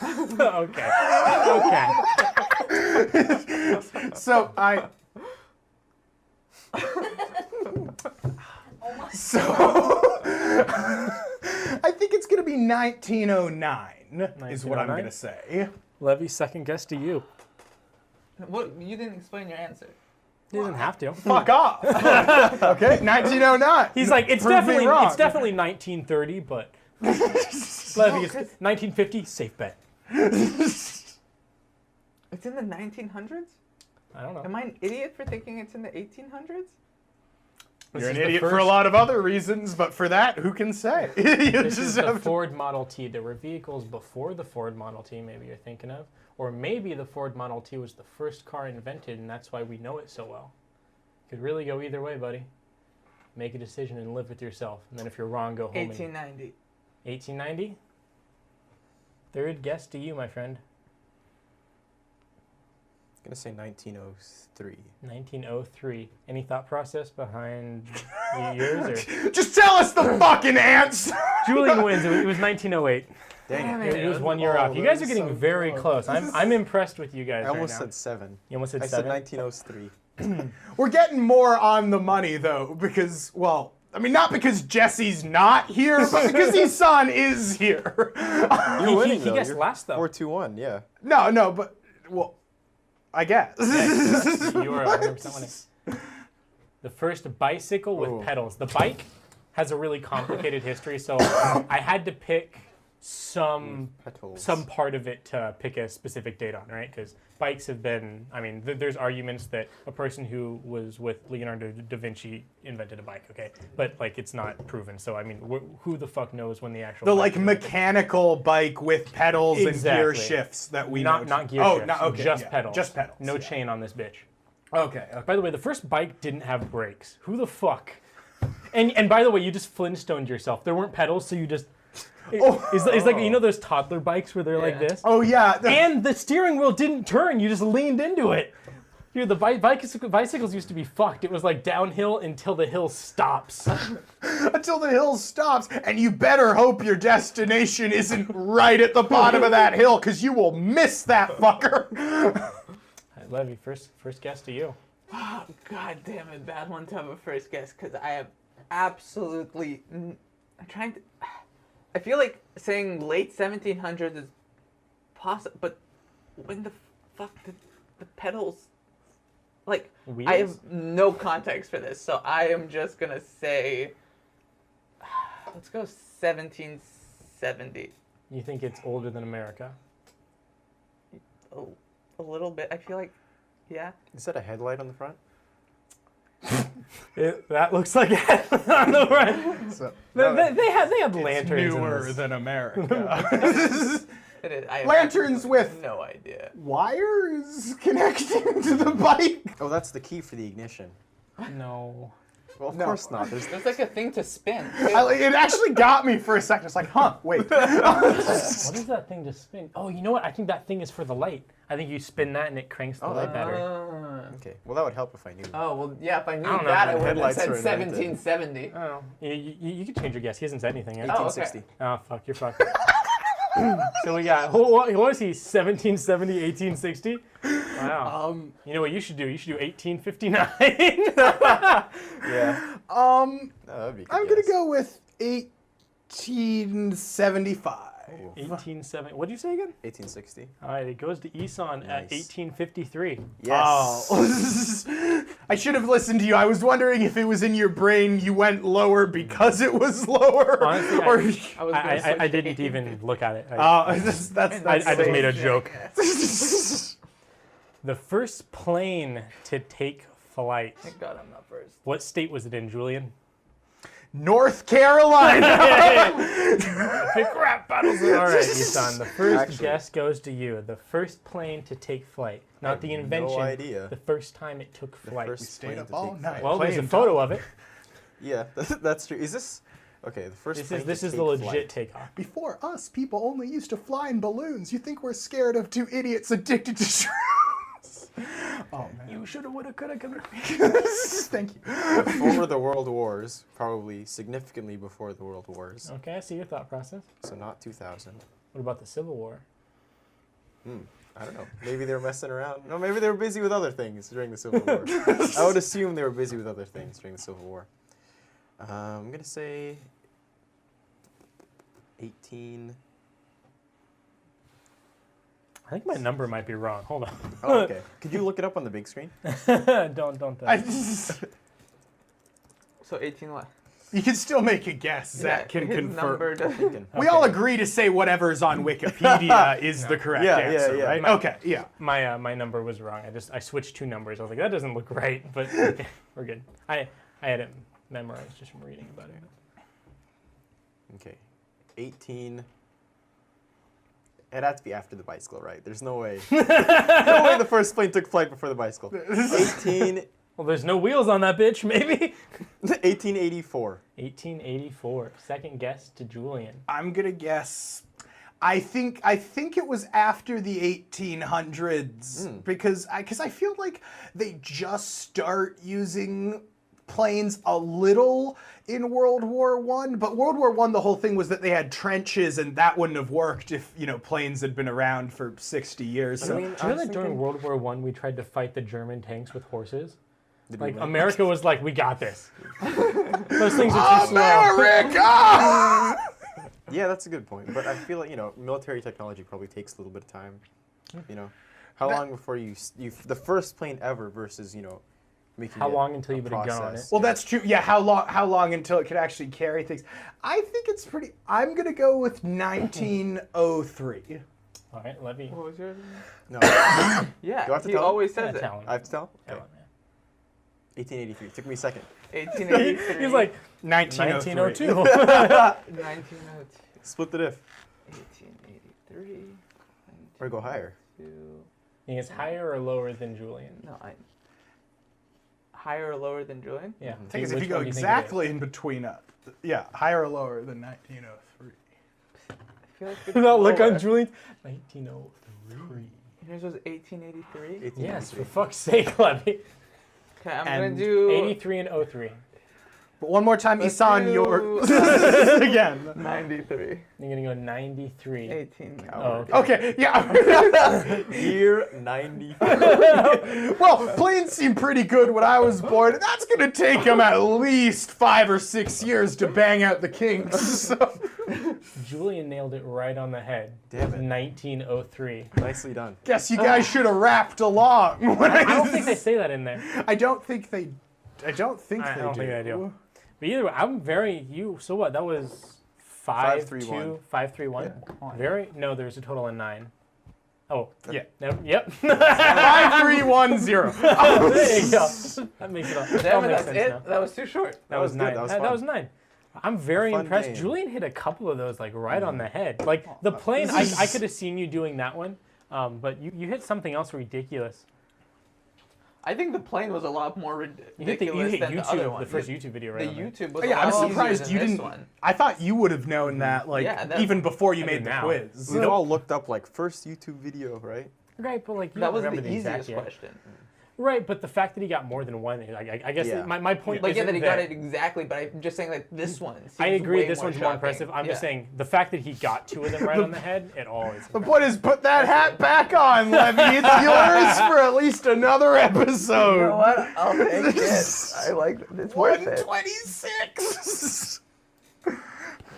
Okay. Okay. So I. So I think it's gonna be 1909. Is what I'm gonna say. Levy, second guess to you. What? You didn't explain your answer. He doesn't have to. Fuck off. Okay, 1909. He's like, it's Prove me wrong. definitely 1930, but Levy is 1950. Safe bet. It's in the 1900s? I don't know. Am I an idiot for thinking it's in the 1800s? You're an idiot for a lot of other reasons, but for that, who can say? This is the Ford Model T. There were vehicles before the Ford Model T, maybe you're thinking of. Or maybe the Ford Model T was the first car invented, and that's why we know it so well. Could really go either way, buddy. Make a decision and live with yourself. And then if you're wrong, go home. 1890. 1890? Third guess to you, my friend. I'm going to say 1903. 1903. Any thought process behind yours? Or? Just tell us the fucking answer! Julian wins. It was 1908. Dang it. It was 1 year off. You guys are getting very close. I'm impressed with you guys. I almost said 7. You almost said 7? I said 1903. We're getting more on the money, though, because, well, I mean, not because Jesse's not here, but because his son is here. You're winning, he though. guessed last, though. 4-2-1, yeah. No, but, well, I guess. You are 100% winning. The first bicycle with pedals. The bike has a really complicated history, so I had to pick some part of it to pick a specific date on, right? Because bikes have been, I mean, there's arguments that a person who was with Leonardo da Vinci invented a bike, okay? But, like, it's not proven. So, I mean, who the fuck knows when the actual The, like, mechanical bike with pedals and gear shifts that we know. Not gear shifts. No, okay, just pedals. Just pedals. No chain on this bitch. Okay. By the way, the first bike didn't have brakes. Who the fuck? And by the way, you just Flintstoned yourself. There weren't pedals, so you just... It's like, you know those toddler bikes where they're like this? Oh, yeah. And the steering wheel didn't turn. You just leaned into it. Dude, the bicycles used to be fucked. It was like downhill until the hill stops. Until the hill stops. And you better hope your destination isn't right at the bottom of that hill, because you will miss that fucker. Levy, first guess to you. Oh, God damn it. Bad one to have a first guess, because I have absolutely... I'm trying to... I feel like saying late 1700s is possible, but when the fuck did the pedals... Like, Wheels? I have no context for this, so I am just going to say... Let's go 1770. You think it's older than America? A little bit. I feel like, yeah. Is that a headlight on the front? That looks like it on the front. So, they have lanterns. Newer than America. It is. Lanterns with no idea. Wires connecting to the bike. Oh, that's the key for the ignition. No. Well, of course not. There's like a thing to spin. It actually got me for a second. It's like, huh, wait. What is that thing to spin? Oh, you know what? I think that thing is for the light. I think you spin that and it cranks the light better. Okay. Well, that would help if I knew. Oh, well, yeah, if I knew don't know that, I when would have headlights said were invented. 1770. Oh, you can change your guess. He hasn't said anything yet. 1860. Oh, fuck, you're fucked. So we got, what was he, 1770, 1860? Wow. You know what you should do? You should do 1859. Yeah. That'd be a good I'm gonna guess. go with 1875. 1870. What did you say again? 1860. All right, it goes to Isan at Nice. 1853. Yes. Oh. I should have listened to you. I was wondering if it was in your brain you went lower because it was lower. Honestly, or... I didn't even look at it. that's I just made a safe. joke. The first plane to take flight. Thank God I'm not first. What state was it in, Julian? North Carolina. Pick rap battles. All right, Isan. The first guess goes to you. The first plane to take flight, not the invention. No idea. The first time it took flight. first Stayed plane up to all take night. Well, there's a playing photo of it. Yeah, that's true. Is this okay? The first. plane This to is the take legit flight. takeoff. Before us, people only used to fly in balloons. You think we're scared of two idiots addicted to shrooms? Oh man. You shoulda, woulda, coulda, come Thank you. Before the World Wars, probably significantly before the World Wars. Okay, I see your thought process. So not 2000. What about the Civil War? I don't know. Maybe they were messing around. No, maybe they were busy with other things during the Civil War. I would assume they were busy with other things during the Civil War. I'm gonna say 18. I think my number might be wrong. Hold on. Oh, okay. Could you look it up on the big screen? don't. So 18 what? You can still make a guess. Zach can his confirm. number doesn't. We all agree to say whatever's on Wikipedia is the correct answer, yeah. right? Okay, yeah. My number was wrong. I switched two numbers. I was like, that doesn't look right, but okay, we're good. I had it memorized just from reading about it. Okay. 18. It had to be after the bicycle, right? There's no way. No way the first plane took flight before the bicycle. 18. Well, there's no wheels on that bitch, maybe? 1884. 1884. Second guess to Julian. I'm gonna guess. I think it was after the 1800s because I feel like they just start using planes a little in World War I, but World War I, the whole thing was that they had trenches, and that wouldn't have worked if planes had been around for 60 years. So. Do you know that during World War I we tried to fight the German tanks with horses? Like America was like, we got this. Those things are too slow. America! Yeah, that's a good point. But I feel like military technology probably takes a little bit of time. How long before you the first plane ever versus making How it long until you a put a gun on it? process. Well, that's true. Yeah, how long until it could actually carry things? I think it's pretty. I'm gonna go with 1903. All right, Levy. What was yours? No. Yeah, Do I have to he tell him? always says it. Tell him. I have to tell? Tell Okay. him, 1883. Took me a second. 1883. He's like, 1902. 1902. Split the diff. 1883. Or go higher. he is higher or lower than Julian? No, higher or lower than Julian? Yeah. I think if Which you go one do think it exactly in between, higher or lower than 1903. I feel like it's That look on lower. Julian. 1903. Yours was 1883? Yes, for fuck's sake, Levy. Okay, I'm And gonna do 83 and 03. But one more time, Let's Isan, do, your again. 93. You're gonna go 93. 18. Oh, okay. Okay, yeah. Year 90. Well, planes seem pretty good when I was born. That's gonna take them at least 5 or 6 years to bang out the kinks. So. Julian nailed it right on the head. Damn it. 1903. Nicely done. Guess you guys should have rapped along. I don't think they say that in there. I don't think they. I don't think I they don't do. think I do. But either way, I'm very so what? That was 5-2, 5-3-1. Very no. There's a total of 9. Oh Yeah. no, yep. 5310. There you go. That makes it all. Damn it, makes that's sense it? now. That was too short. That was good. 9. That was That fun. was 9. I'm very Fun impressed. game. Julian hit a couple of those like right on the head. Like the plane, I could have seen you doing that one, but you hit something else ridiculous. I think the plane was a lot more You hit ridiculous than the other YouTube, one. the first YouTube video right The on there. YouTube was Yeah, a I'm lot surprised easier you than didn't. this one. I thought you would have known that, like, Yeah, that's- even before you I made do the now. quiz. We all looked up like first YouTube video, right? Right, but like you That don't was remember the exact easiest year. question. Right, but the fact that he got more than one, I guess my point like, is that he got it exactly, but I'm just saying, like, this one seems I agree, this one's shocking. more impressive. I'm just saying, the fact that he got 2 of them right on the head, it always... The point is, put that hat back on, Levy. It's yours for at least another episode. You know what? I'll take it. I like it. It's worth it. 126!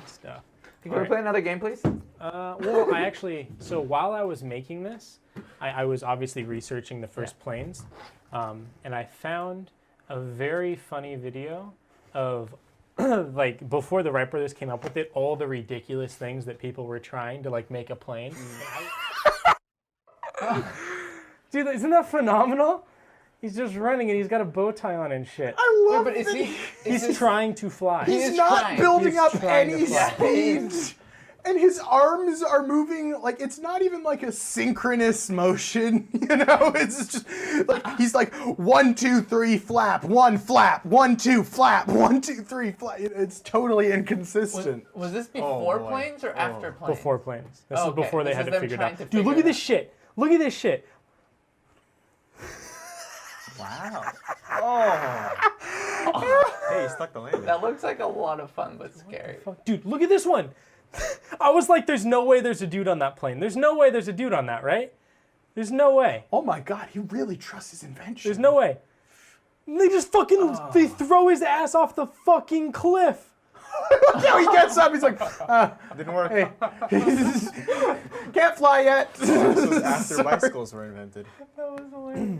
Stuff. Can we play another game, please? Well, I actually... So while I was making this, I was obviously researching the first planes, and I found a very funny video of, like, before the Wright brothers came up with it, all the ridiculous things that people were trying to, like, make a plane. Dude, isn't that phenomenal? He's just running and he's got a bow tie on and shit. I love but that He's trying to fly. he's not building up any fly. speed. And his arms are moving, like, it's not even like a synchronous motion, you know? It's just, like, he's like, 1, 2, 3, flap, 1, flap, 1, 2, flap, 1, 2, 3, flap. It's totally inconsistent. Was this before planes or after planes? Before planes. This is before they had to figure it out. to Dude, look at this shit. Look at this shit. Wow. Oh. Hey, you stuck the landing. That looks like a lot of fun, but scary. Dude, look at this one. I was like, there's no way there's a dude on that plane. There's no way there's a dude on that, right? There's no way. Oh my god, he really trusts his invention. There's no way. They just fucking, they throw his ass off the fucking cliff. Look how he gets up, he's like, Didn't work. hey, can't fly yet. This was after bicycles were invented. That was hilarious.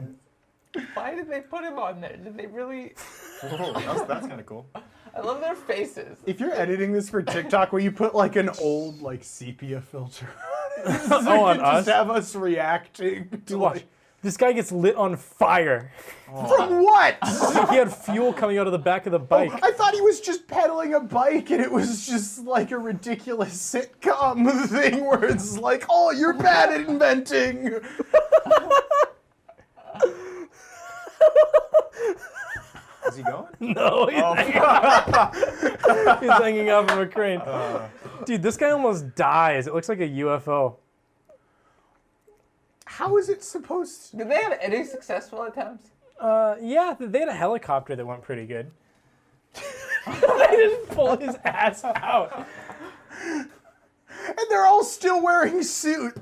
Why did they put him on there? Did they really? Oh, that's kind of cool. I love their faces. If you're editing this for TikTok, will you put like an old like sepia filter? On us? Just have us reacting to Watch. like, This guy gets lit on fire. from what? He had fuel coming out of the back of the bike. I thought he was just pedaling a bike and it was just like a ridiculous sitcom thing where it's like, oh, you're bad at inventing. Is he going? No, he's, he's hanging out from a crane. Dude, this guy almost dies. It looks like a UFO. How is it supposed to? Did they have any successful attempts? Yeah, they had a helicopter that went pretty good. They just pull his ass out. And they're all still wearing suits.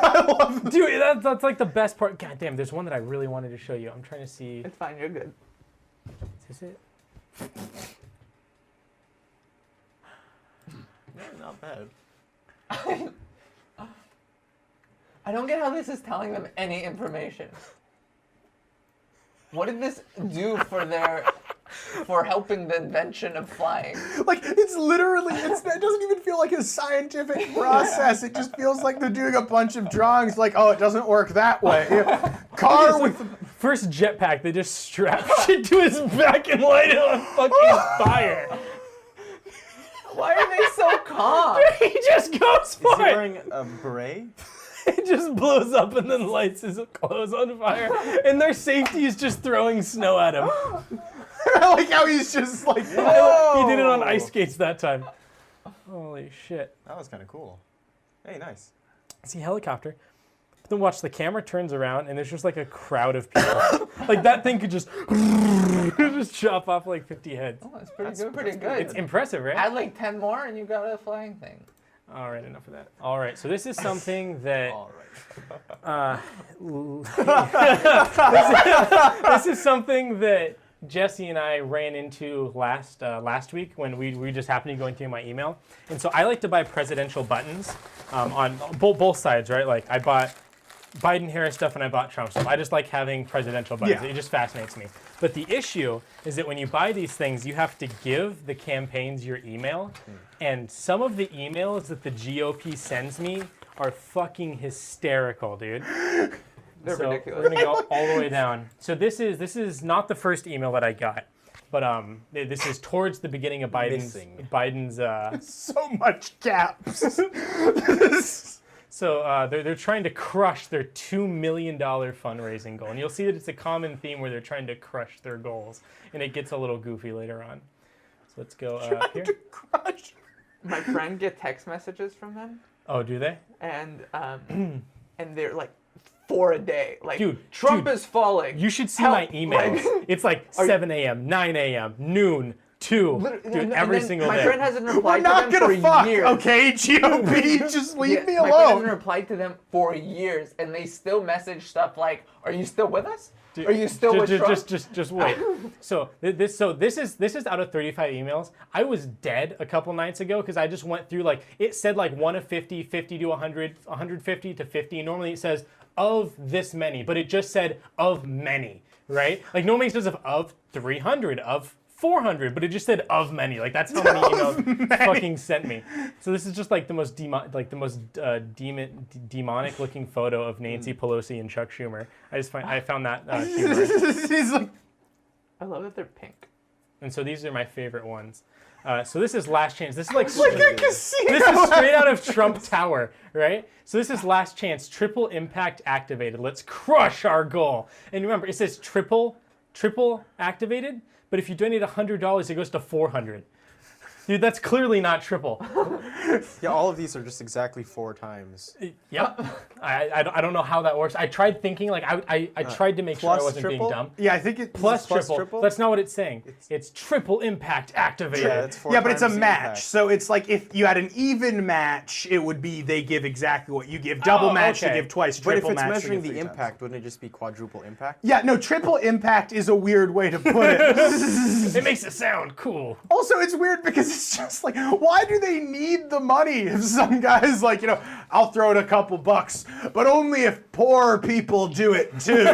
I love it. Dude, that's like the best part. God damn, there's one that I really wanted to show you. I'm trying to see. It's fine, you're good. Is it? Not bad. I don't get how this is telling them any information. What did this do for helping the invention of flying? Like, it's literally, it doesn't even feel like a scientific process. It just feels like they're doing a bunch of drawings like, oh, it doesn't work that way. Car with... First jetpack, they just strap shit to his back and light it on fucking fire. Why are they so calm? He just goes Is for he it. wearing a beret? It just blows up and then lights his clothes on fire. And their safety is just throwing snow at him. I like how he's just like, He did it on ice skates that time. Holy shit. That was kind of cool. Hey, nice. See, helicopter. Then watch, the camera turns around and there's just like a crowd of people. Like that thing could just chop off like 50 heads. Oh, that's pretty good. It's impressive, right? Add like 10 more and you got a flying thing. All right, enough of that. All right, so this is something that... All right. This is something that Jesse and I ran into last week when we just happened to be going through my email. And so I like to buy presidential buttons on both sides, right? Like I bought Biden-Harris stuff and I bought Trump stuff. I just like having presidential buttons. Yeah. It just fascinates me. But the issue is that when you buy these things, you have to give the campaigns your email. And some of the emails that the GOP sends me are fucking hysterical, dude. They're So ridiculous. we're gonna go all the way down. So this is not the first email that I got, but this is towards the beginning of Biden's so much gaps. So they're trying to crush their $2 million fundraising goal, and you'll see that it's a common theme where they're trying to crush their goals, and it gets a little goofy later on. So let's go here. Crush. My friend get text messages from them, Oh, do they? and they're like for a day. Like, Dude, Trump is falling. You should see Help. my emails. It's like 7 a.m., 9 a.m., noon, 2. Dude, every single day. My friend hasn't We're replied not to them gonna for fuck, years. okay, GOP? Just leave me My friend hasn't alone. replied to them for years, and they still message stuff like, "Are you still with us? Are you still with Trump?" Just wait. So this is out of 35 emails. I was dead a couple nights ago because I just went through, like, it said like 1 of 50, 50 to 100, 150 to 50. Normally it says of this many, but it just said of many, right? Like normally it says of 300, of 400, but it just said of many. Like that's how many emails fucking sent me. So this is just like the most demonic looking photo of Nancy Pelosi and Chuck Schumer. I found that humorous. He's like, I love that they're pink. And so these are my favorite ones. So this is Last Chance. This is like a casino. this is straight out of Trump Tower, right? So this is Last Chance. Triple impact activated. Let's crush our goal. And remember, it says triple activated. But if you donate $100, it goes to $400. Dude, that's clearly not triple. Yeah, all of these are just exactly 4 times. Yep. I don't know how that works. I tried thinking, like, I tried to make sure I wasn't triple? being dumb. yeah, I think it's Plus plus triple. triple? That's not what it's saying. It's triple impact activated. Yeah, it's 4 Yeah, but it's a times the match. impact. So it's like if you had an even match, it would be they give exactly what you give. Double match, okay. they give twice. But if Triple it's match, they measuring give the 3 times. impact, wouldn't it just be quadruple impact? Yeah, no, triple impact is a weird way to put it. It makes it sound cool. Also, it's weird because it's just like, why do they need the money? If some guy's like, I'll throw it a couple bucks, but only if poor people do it too.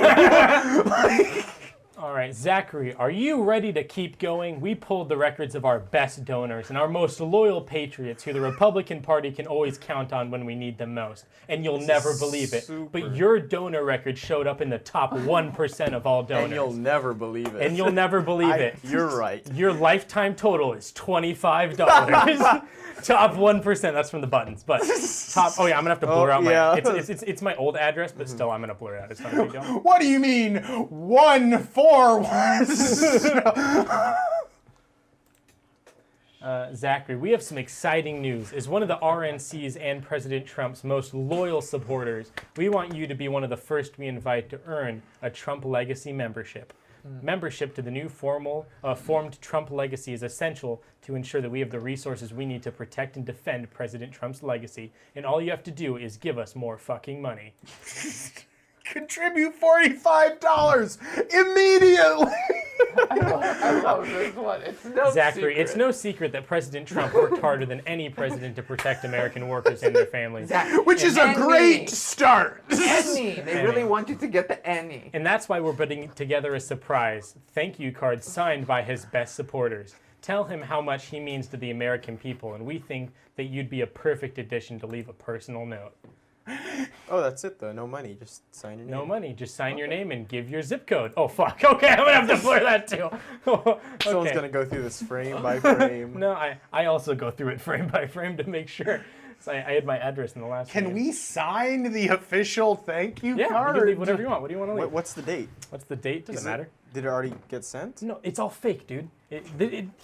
All right, Zachary, are you ready to keep going? We pulled the records of our best donors and our most loyal patriots who the Republican Party can always count on when we need them most. And you'll never believe it, but your donor record showed up in the top 1% of all donors. And you'll never believe it. And you'll never believe it. You're right. Your lifetime total is $25. Top 1%. That's from the buttons, but top. Oh yeah, I'm gonna have to blur out my. yeah. It's my old address, but still, I'm gonna blur it out. It's not a big deal. What do you mean 141? Zachary, we have some exciting news. As one of the RNC's and President Trump's most loyal supporters, we want you to be one of the first we invite to earn a Trump Legacy membership. Membership to the new formed Trump Legacy is essential to ensure that we have the resources we need to protect and defend President Trump's legacy. And all you have to do is give us more fucking money. Contribute $45 immediately. I love this one. It's no Zachary, secret. it's no secret that President Trump worked harder than any president to protect American workers and their families. Which is a great start. Annie. They really want you to get the Annie. And that's why we're putting together a surprise thank you card signed by his best supporters. Tell him how much he means to the American people, and we think that you'd be a perfect addition to leave a personal note. Oh, that's it though. No money. Just sign your name. No money. Just sign your name and give your zip code. Oh, fuck. Okay, I'm going to have to blur that too. Okay. Someone's gonna go through this frame by frame. No, I also go through it frame by frame to make sure. So I had my address in the last Can frame. we sign the official thank you Yeah, card? you can leave whatever you want. What do you want to leave? What's the date? What's the date? Doesn't matter. Did it already get sent? No, it's all fake, dude. He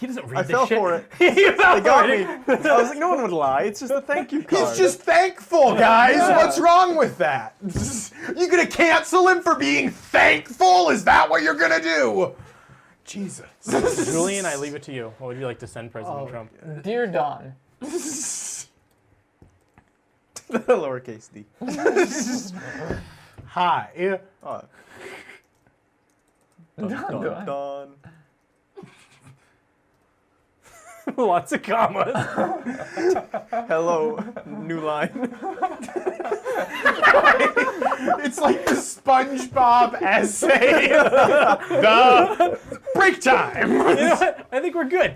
doesn't read I this fell shit. for it. He fell They got for me. it. I was like, no one would lie. It's just a thank you card. He's just thankful, guys. Yeah. What's wrong with that? You gonna cancel him for being thankful? Is that what you're gonna do? Jesus. Julian, I leave it to you. What would you like to send President Trump? Dear Don. Lowercase d. Hi. Oh. Don. Lots of commas. Hello, new line. It's like the SpongeBob essay. The break time. You know what? I think we're good.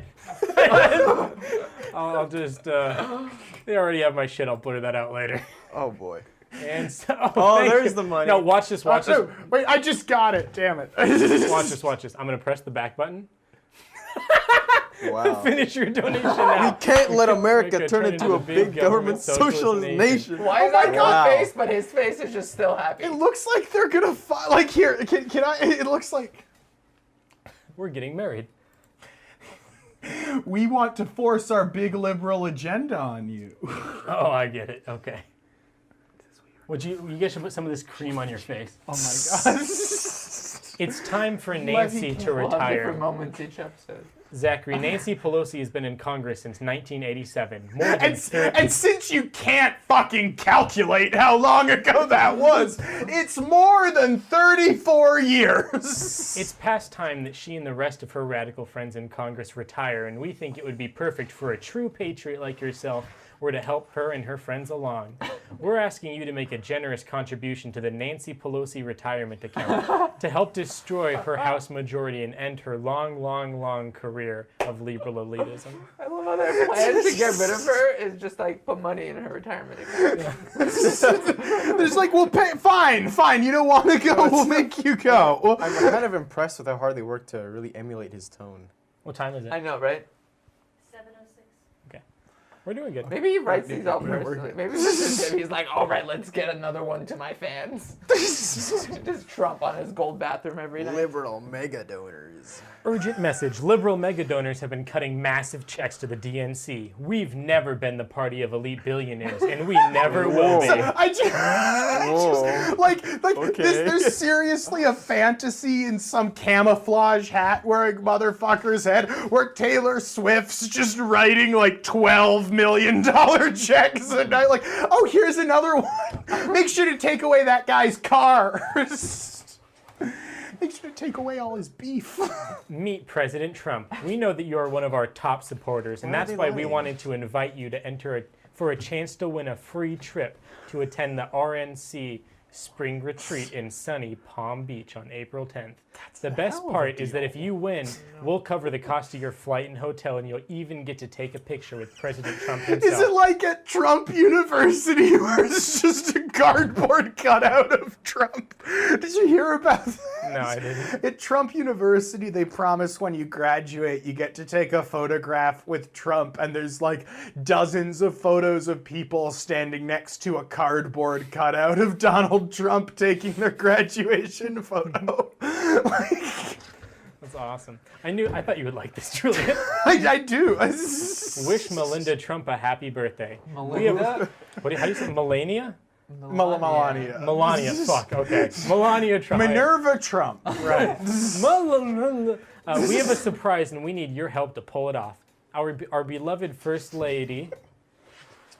I'll just. They already have my shit. I'll blur that out later. Oh boy. And so. Oh, thank there's you. the money. No, watch this. Watch this. Wait, I just got it. Damn it. Watch this. Watch this. I'm gonna press the back button. Wow. Finish your donation now. We can't let America could turn into a big government socialist nation. Why is my that God. your face, but his face is just still happy? It looks like they're gonna like here. Can I? It looks like We're getting married. we want to force our big liberal agenda on you. Oh, I get it. Okay. Would you guys should put some of this cream on your face. Oh my god. It's time for Nancy to retire. Different moments each episode. Zachary, Nancy Pelosi has been in Congress since 1987. More than 30. And since you can't fucking calculate how long ago that was, it's more than 34 years. It's past time that she and the rest of her radical friends in Congress retire, and we think it would be perfect for a true patriot like yourself were to help her and her friends along. We're asking you to make a generous contribution to the Nancy Pelosi retirement account to help destroy her House majority and end her long, long, long career of liberal elitism. I love how their plan to get rid of her is just like put money in her retirement account. There's like, we'll pay, fine, you don't want to go, we'll make you go. I'm kind of impressed with how hard they worked to really emulate his tone. What time is it? I know, right? 7:06. Okay. We're doing good. Maybe he writes these out personally. Maybe he's like, all right, let's get another one to my fans. Just Trump on his gold bathroom every night. Liberal mega donors. Urgent message. Liberal mega donors have been cutting massive checks to the DNC. We've never been the party of elite billionaires, and we never will be. There's seriously a fantasy in some camouflage hat wearing motherfucker's head where Taylor Swift's just writing like $12 million checks a night. Like, oh, here's another one. Make sure to take away that guy's car. Make sure to take away all his beef. Meet President Trump. We know that you are one of our top supporters, and that's why we wanted to invite you to enter for a chance to win a free trip to attend the RNC Spring Retreat in sunny Palm Beach on April 10th. The best part is that if you win, we'll cover the cost of your flight and hotel, and you'll even get to take a picture with President Trump himself. Is it like at Trump University where it's just a cardboard cutout of Trump? Did you hear about this? No, I didn't. At Trump University, they promise when you graduate, you get to take a photograph with Trump, and there's like dozens of photos of people standing next to a cardboard cutout of Donald Trump taking their graduation photo. That's awesome. I thought you would like this, Julian. I do. Wish Melinda Trump a happy birthday. Melinda? How do you say Melania? Melania. Melania, fuck, okay. Melania Trump. Minerva Trump. Right. We have a surprise, and we need your help to pull it off. Our beloved First Lady,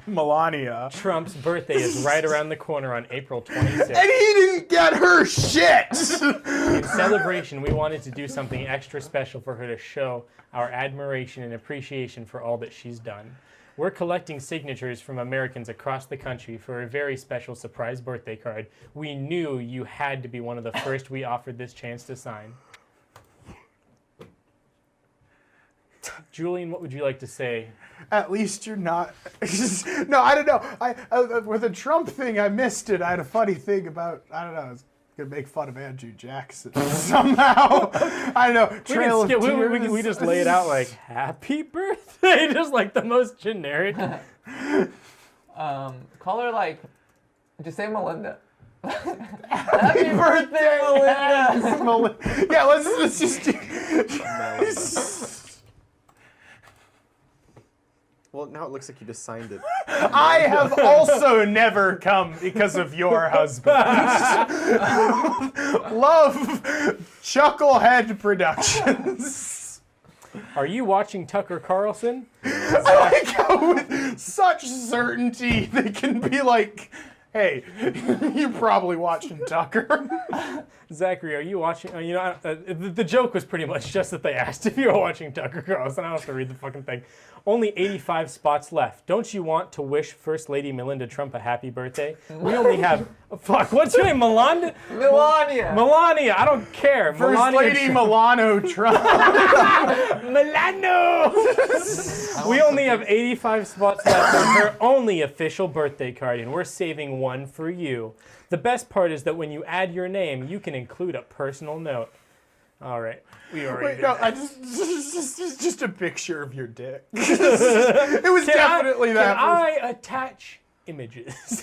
Melania Trump's birthday is right around the corner on April 26th. And he didn't get her shit! In celebration, we wanted to do something extra special for her to show our admiration and appreciation for all that she's done. We're collecting signatures from Americans across the country for a very special surprise birthday card. We knew you had to be one of the first we offered this chance to sign. Julian, what would you like to say? At least you're not... No, I don't know. With the Trump thing, I missed it. I had a funny thing about... I don't know. I was going to make fun of Andrew Jackson somehow. I don't know. Trail of Tears. We just lay it out like, happy birthday? Just like the most generic. Call her like... Just say Melinda. Happy birthday, Melinda! Yeah, let's just do... Well, now it looks like you just signed it. I have also never come because of your husband. Love, Chucklehead Productions. Are you watching Tucker Carlson? I like how with such certainty they can be like, hey, you're probably watching Tucker. Zachary, are you watching? The joke was pretty much just that they asked if you were watching Tucker Carlson. I don't have to read the fucking thing. Only 85 spots left. Don't you want to wish First Lady Melinda Trump a happy birthday? We only have... Fuck, what's your name? Melania? Melania, I don't care. First Melania Lady Milano Trump. Milano! We only have 85 spots left on her only official birthday card, and we're saving one for you. The best part is that when you add your name, you can include a personal note. All right. We already did that. Just a picture of your dick. It was definitely that. Can I attach images?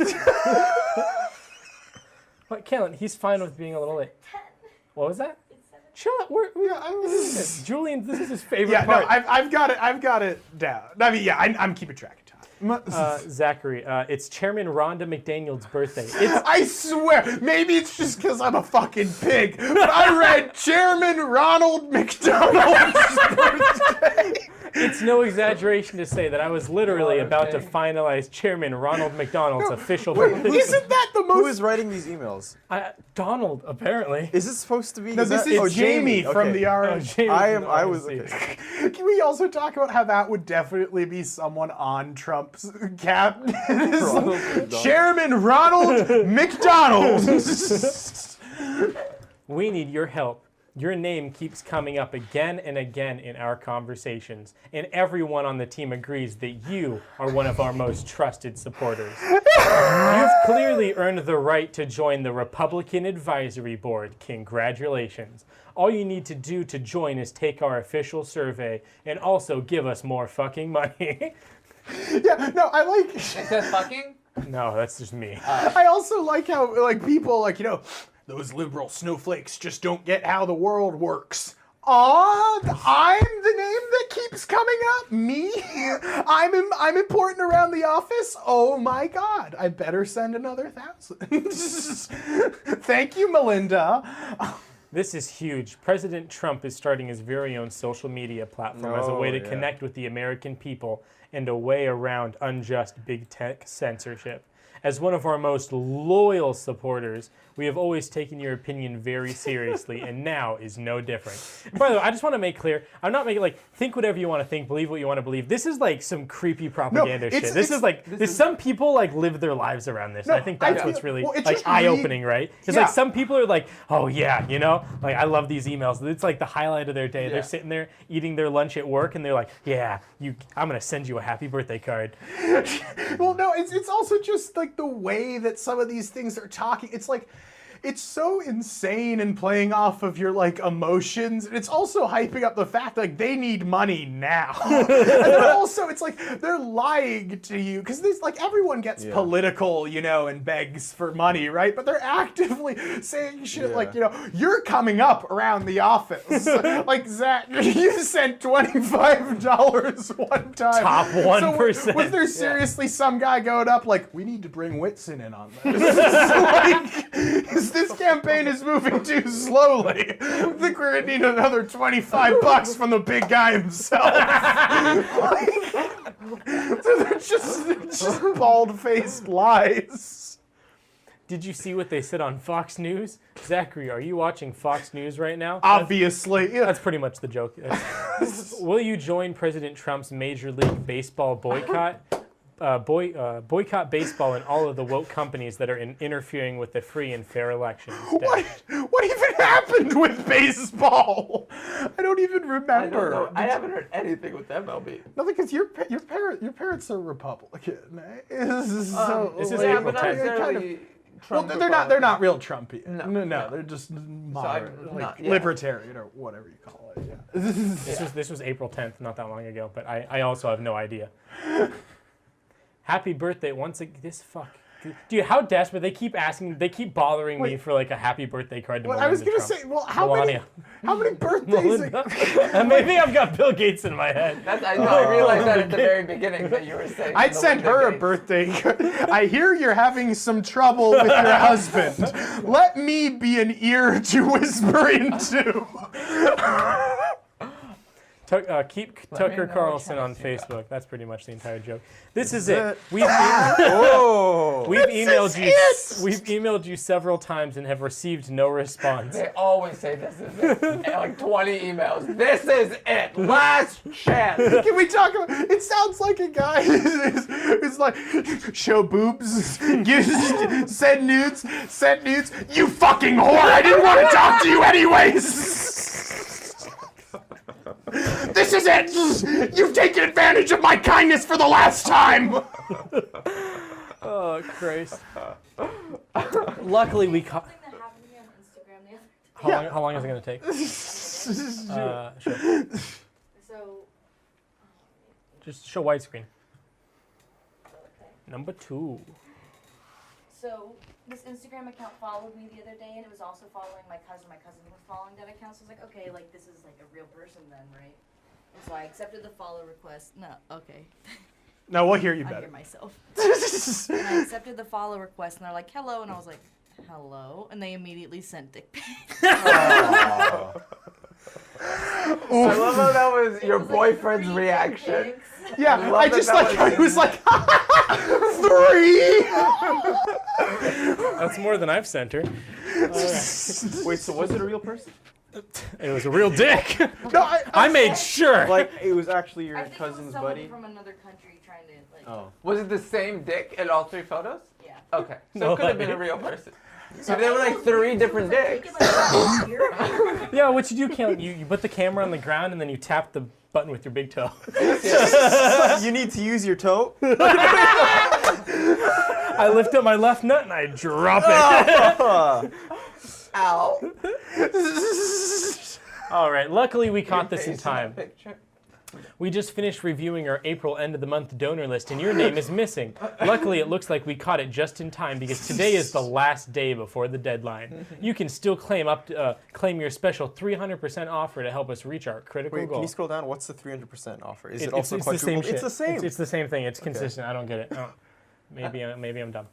What, Kellen? He's fine with being a little late. 10. What was that? It's 7. Chill out. Julian, this is his favorite part. No, I've got it down. I mean, yeah, I'm keeping track of time. Zachary, it's Chairman Rhonda McDaniel's birthday. I swear, maybe it's just because I'm a fucking pig, but I read Chairman Ronald McDonald's birthday. It's no exaggeration to say that I was literally about to finalize Chairman Ronald McDonald's official birthday. Isn't that the most... Who is writing these emails? Donald, apparently. Is this supposed to be... No, this is Jamie from the RNC. I was... Okay. Can we also talk about how that would definitely be someone on Trump's cabinet? Chairman Ronald McDonald. We need your help. Your name keeps coming up again and again in our conversations, and everyone on the team agrees that you are one of our most trusted supporters. You've clearly earned the right to join the Republican Advisory Board. Congratulations. All you need to do to join is take our official survey and also give us more fucking money. Yeah, no, I like... It says fucking? No, that's just me. I also like how, like, people, like, you know, those liberal snowflakes just don't get how the world works. Aw, I'm the name that keeps coming up? Me? I'm important around the office? Oh my God, I better send another 1,000. Thank you, Melinda. This is huge. President Trump is starting his very own social media platform as a way to connect with the American people and a way around unjust big tech censorship. As one of our most loyal supporters, we have always taken your opinion very seriously, and now is no different. And by the way, I just want to make clear, I'm not making, like, think whatever you want to think, believe what you want to believe. This is, like, some creepy propaganda shit. This is, like, some people, like, live their lives around this. No, and I think that's what's really, like, just eye-opening, right? Because, like, some people are like, oh, yeah, you know? Like, I love these emails. It's, like, the highlight of their day. Yeah. They're sitting there eating their lunch at work, and they're like, yeah, I'm going to send you a happy birthday card. Well, no, it's also just, like, the way that some of these things are talking. It's like, it's so insane and playing off of your, like, emotions. And it's also hyping up the fact, like, they need money now. And then also, it's like, they're lying to you. Because this, like, everyone gets political, you know, and begs for money, right? But they're actively saying shit like, you know, you're coming up around the office. Like, Zach, you sent $25 one time. Top 1%. So was there seriously some guy going up like, we need to bring Whitson in on this? This campaign is moving too slowly. I think we're gonna need another $25 from the big guy himself. So they're just bald-faced lies. Did you see what they said on Fox News? Zachary, are you watching Fox News right now? Obviously. That's pretty much the joke. Will you join President Trump's Major League Baseball boycott? Boycott baseball and all of the woke companies that are interfering with the free and fair elections. What even happened with baseball? I don't even remember. I don't know. I haven't heard anything with MLB. No, because your parents are Republican. This is April but not necessarily Trump. Well, they're not real Trumpy. No, they're just moderate, so libertarian or whatever you call it. Yeah. This was April 10th, not that long ago, but I also have no idea. Happy birthday once again. This fuck. Dude, how desperate. They keep bothering me for like a happy birthday card to Melinda I was going to say, well, how many birthdays? Maybe I've got Bill Gates in my head. I realized that at the very beginning that you were saying. I'd send her a birthday. I hear you're having some trouble with your husband. Let me be an ear to whisper into. Keep Tucker Carlson on Facebook. That's pretty much the entire joke. This is it. We've emailed you several times and have received no response. They always say this is it. Like 20 emails. This is it. Last chance. Can we talk about? It sounds like a guy who's like, show boobs, send nudes. You fucking whore! I didn't want to talk to you anyways. This is it! You've taken advantage of my kindness for the last time! Oh, Christ. Luckily, we caught... How long is it going to take? Sure. So... Just show widescreen. Number 2. So, this Instagram account followed me the other day, and it was also following my cousin. My cousin was following that account, so I was like, okay, like, this is, like, a real person then, right? And so I accepted the follow request. No, okay. No, we'll hear you I better. hear myself. And I accepted the follow request, and they're like, hello, and I was like, hello, and they immediately sent dick pics. I love how that was your boyfriend's reaction. Yeah, I just like how he was like, 3! That's more than I've sent her. Wait, so was it a real person? It was a real dick. No, I made sure. Like, it was actually your I think cousin's it was someone buddy? from another country trying to, like, Oh. Was it the same dick in all 3 photos? yeah. Okay, so No it could have been a way. real person. So there were like 3 different dicks. Yeah, what you do, Caleb, you put the camera on the ground and then you tap the button with your big toe. You need to use your toe? I lift up my left nut and I drop it. Ow. All right, luckily we caught this in Face time. that picture. We just finished reviewing our April end of the month donor list and your name is missing. Luckily, it looks like we caught it just in time because today is the last day before the deadline. You can still claim your special 300% offer to help us reach our critical Wait, goal. can you scroll down? What's the 300% offer? Is it It's also the same quadrupled? shit. It's the same. It's the same thing. It's consistent. I don't get it. Oh, maybe I'm dumb.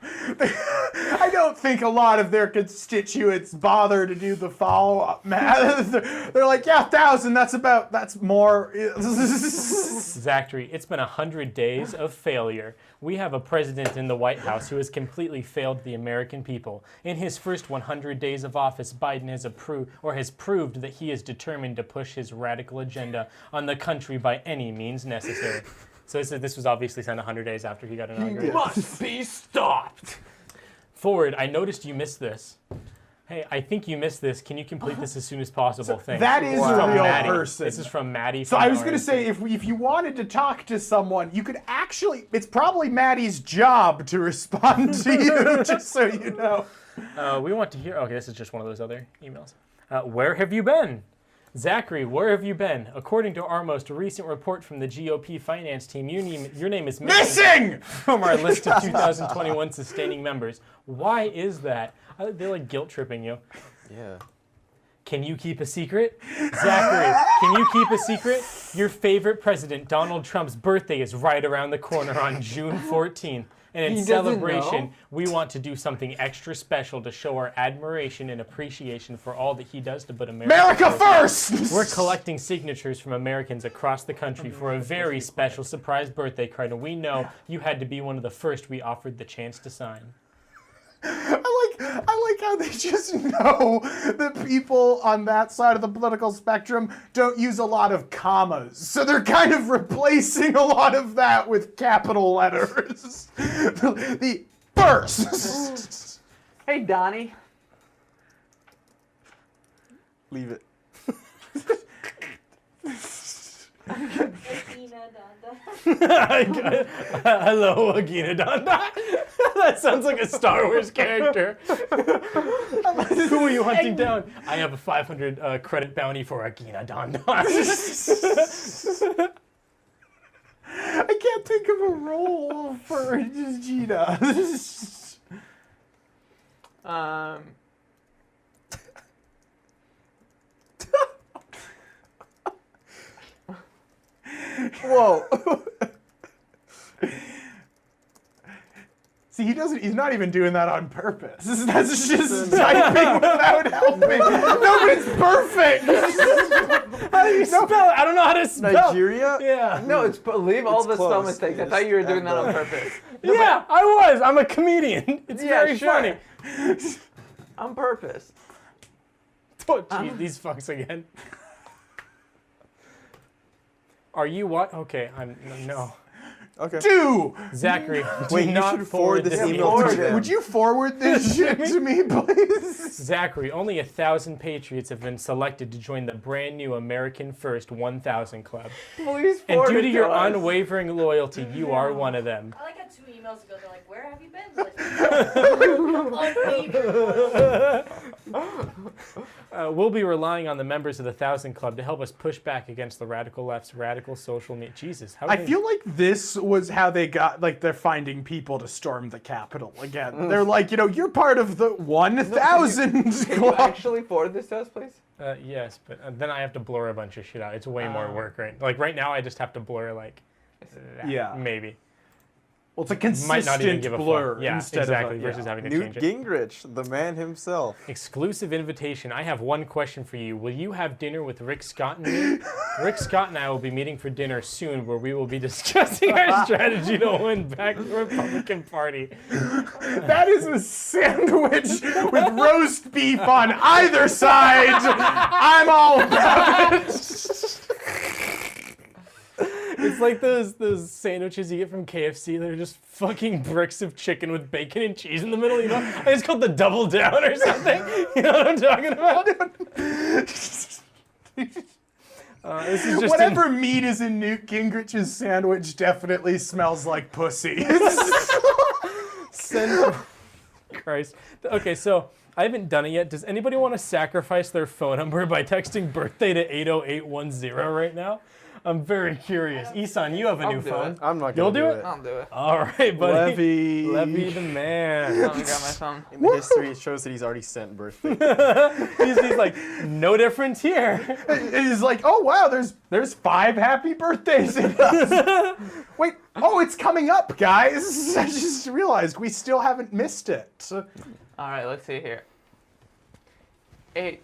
I don't think a lot of their constituents bother to do the follow-up math. They're like, yeah, 1,000, that's more. Zachary, it's been 100 days of failure. We have a president in the White House who has completely failed the American people. In his first 100 days of office, Biden has proved that he is determined to push his radical agenda on the country by any means necessary. So this was obviously sent 100 days after he got inaugurated. Must be stopped. Forward, I noticed you missed this. Hey, I think you missed this. Can you complete this as soon as possible? Thanks. that is From a real Maddie. person. This is from Maddie. So from I was going to RNC. say, if you wanted to talk to someone, you could actually, it's probably Maddie's job to respond to you, just so you know. We want to hear, okay, this is just one of those other emails. Where have you been? Zachary, where have you been? According to our most recent report from the GOP finance team, your name is missing from our list of 2021 sustaining members. Why is that? They're like guilt tripping you. Yeah. Can you keep a secret? Zachary, can you keep a secret? Your favorite president, Donald Trump's birthday is right around the corner on June 14th. And in He doesn't celebration, know? we want to do something extra special to show our admiration and appreciation for all that he does to put America first! We're collecting signatures from Americans across the country for a very special surprise birthday card, and we know you had to be one of the first we offered the chance to sign. I like how they just know that people on that side of the political spectrum don't use a lot of commas. So they're kind of replacing a lot of that with capital letters. The first. Hey, Donnie. Leave it. Hello, Agina Danda. That sounds like a Star Wars character. Who are you hunting down? I have a 500 credit bounty for Agina Danda. I can't think of a role for Gina. Whoa. See, he's not even doing that on purpose. That's just typing without helping. No, but it's perfect. How do you spell it? I don't know how to spell. Nigeria? Yeah. No, leave all the spell close. mistakes. I You thought you were just doing that add on the- purpose. Yeah, I was. I'm a comedian. It's Yeah, very sure. funny. On purpose. Oh, geez, these fucks again. Are you what? Okay, no. Okay. Do! Zachary, Wait, do you not should forward this email Forward to it. them. Would you forward this shit to me, please? Zachary, only 1,000 patriots have been selected to join the brand new American First 1,000 Club. Please And forward due it to your us. unwavering loyalty, you are one of them. I like how 2 emails ago they're like, where have you been? Like, We'll be relying on the members of the 1,000 Club to help us push back against the radical left's radical social media. Jesus, how I feel like this was how they got, like, they're finding people to storm the Capitol again. They're like, you're part of the 1,000 Can you club. actually forward this to us, please? Yes, but then I have to blur a bunch of shit out. It's way more work, right? Like right now, I just have to blur like Yeah. Maybe. Well, it's a Might not even consistent give a blur fuck. Yeah, instead exactly, of versus having to Newt change it. Gingrich, the man himself. Exclusive invitation. I have one question for you. Will you have dinner with Rick Scott and me? Rick Scott and I will be meeting for dinner soon where we will be discussing our strategy to win back the Republican Party. That is a sandwich with roast beef on either side. I'm all about it. It's like those sandwiches you get from KFC. They're just fucking bricks of chicken with bacon and cheese in the middle. You know, I think it's called the Double Down or something. You know what I'm talking about? This is just Whatever meat is in Newt Gingrich's sandwich definitely smells like pussy. Christ. Okay, so I haven't done it yet. Does anybody want to sacrifice their phone number by texting birthday to 80810 right now? I'm very curious. Isan, you have a new phone. I'm not You'll going to do it? I'll do it. All right, buddy. Levy. Levy the man. Let me grab my phone. In the history, it shows that he's already sent birthday. He's like, no difference here. He's like, oh wow, there's 5 happy birthdays in us. Wait, oh, it's coming up, guys. I just realized we still haven't missed it. All right, let's see here. 8,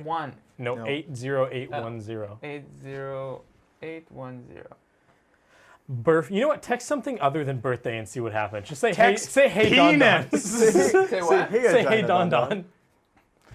1. No, 80810. 80810. You know what? Text something other than birthday and see what happens. Just say Text hey Don Don. penis. Say what? Say hey Don Don.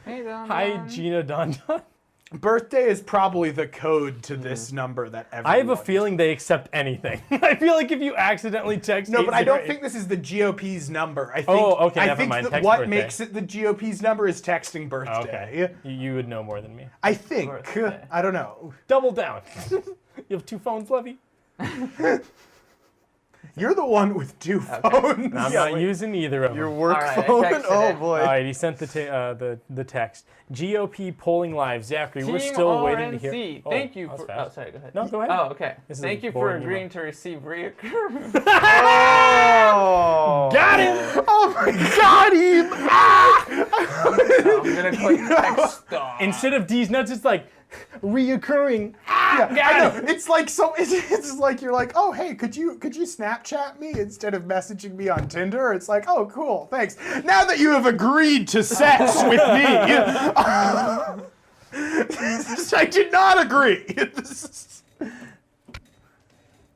Hey, Don. Hi Gina Don Don. Birthday is probably the code to this number that everyone. I have a feeling they accept anything. I feel like if you accidentally text No, but I don't 808 think this is the GOP's number. I think, Oh, okay, I never think mind. that Text what birthday. makes it the GOP's number is texting birthday. Okay. You would know more than me. I think. Birthday. I don't know. Double down. You have 2 phones, Levy? You're the one with 2 phones. I'm not using either of them. Your work All right, I phone? texted Oh, it. boy. All right, he sent the text. GOP polling live. Zachary, we're Team still waiting to RNC, hear. Thank you that was for. fast. Oh, sorry. Go ahead. No, go ahead. Oh, okay. This is Thank a you for boring agreeing email. to receive reoccurring. Oh. Got him! Oh my God, him! Ah! I'm gonna click text stop. Instead of D's nuts, it's like reoccurring. Yeah, I know. It's like it's like you're like, oh hey, could you Snapchat me instead of messaging me on Tinder? It's like, oh cool, thanks. Now that you have agreed to sex with me, I did not agree.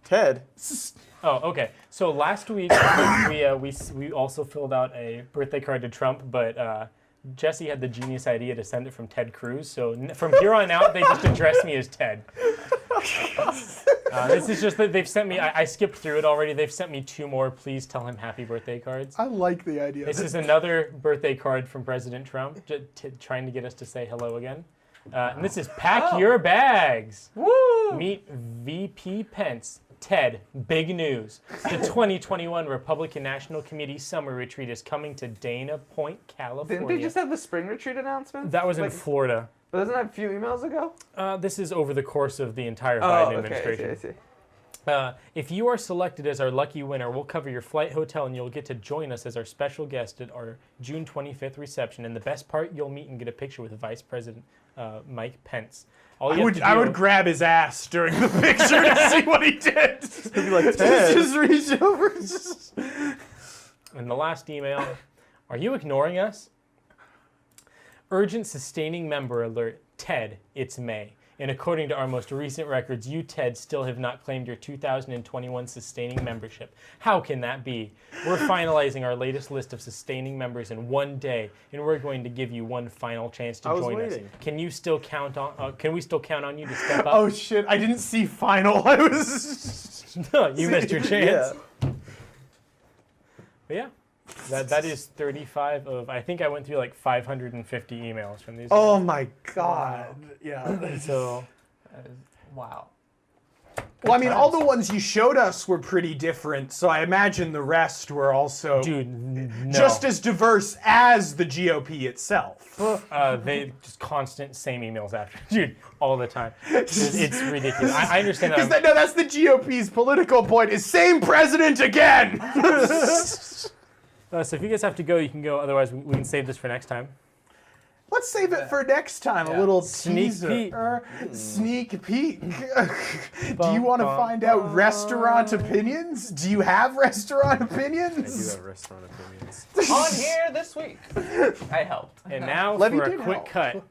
Ted. Oh, okay. So last week we also filled out a birthday card to Trump, but Jesse had the genius idea to send it from Ted Cruz. So from here on out, they just address me as Ted. This is just that they've sent me. I skipped through it already. They've sent me 2 more. Please tell him happy birthday cards. I like the idea. This is another birthday card from President Trump, trying to get us to say hello again. And this is pack your bags. Woo! Meet VP Pence. Ted, big news. The 2021 Republican National Committee Summer Retreat is coming to Dana Point, California. Didn't they just have the spring retreat announcement? That was in Florida. But wasn't that a few emails ago? This is over the course of the entire Biden administration. I see. If you are selected as our lucky winner, we'll cover your flight, hotel, and you'll get to join us as our special guest at our June 25th reception. And the best part, you'll meet and get a picture with Vice President Mike Pence. I would grab his ass during the picture to see what he did. He'd be like, Ted. Just reach over. And the last email, are you ignoring us? Urgent sustaining member alert. Ted, it's May. And according to our most recent records, you, Ted, still have not claimed your 2021 sustaining membership. How can that be? We're finalizing our latest list of sustaining members in 1 day, and we're going to give you one final chance to join us. Can you still count on? Can we still count on you to step up? Oh shit! I didn't see final. I was. No, you missed your chance. Yeah. But yeah. That is 35 of, I think I went through like 550 emails from these. Oh my God. Yeah. So, Wow. Well, I mean, all the ones you showed us were pretty different, so I imagine the rest were also no. just as diverse as the GOP itself. They just constant same emails after, dude, all the time. It's ridiculous. I understand that. No, that's the GOP's political point: is same president again. So if you guys have to go, you can go. Otherwise, we can save this for next time. Let's save it for next time. A little Sneak teaser. peek. Sneak peek. Do you want to find out restaurant opinions? Do you have restaurant opinions? I do have restaurant opinions. On here this week. I helped. And now Levy for a did quick help. cut.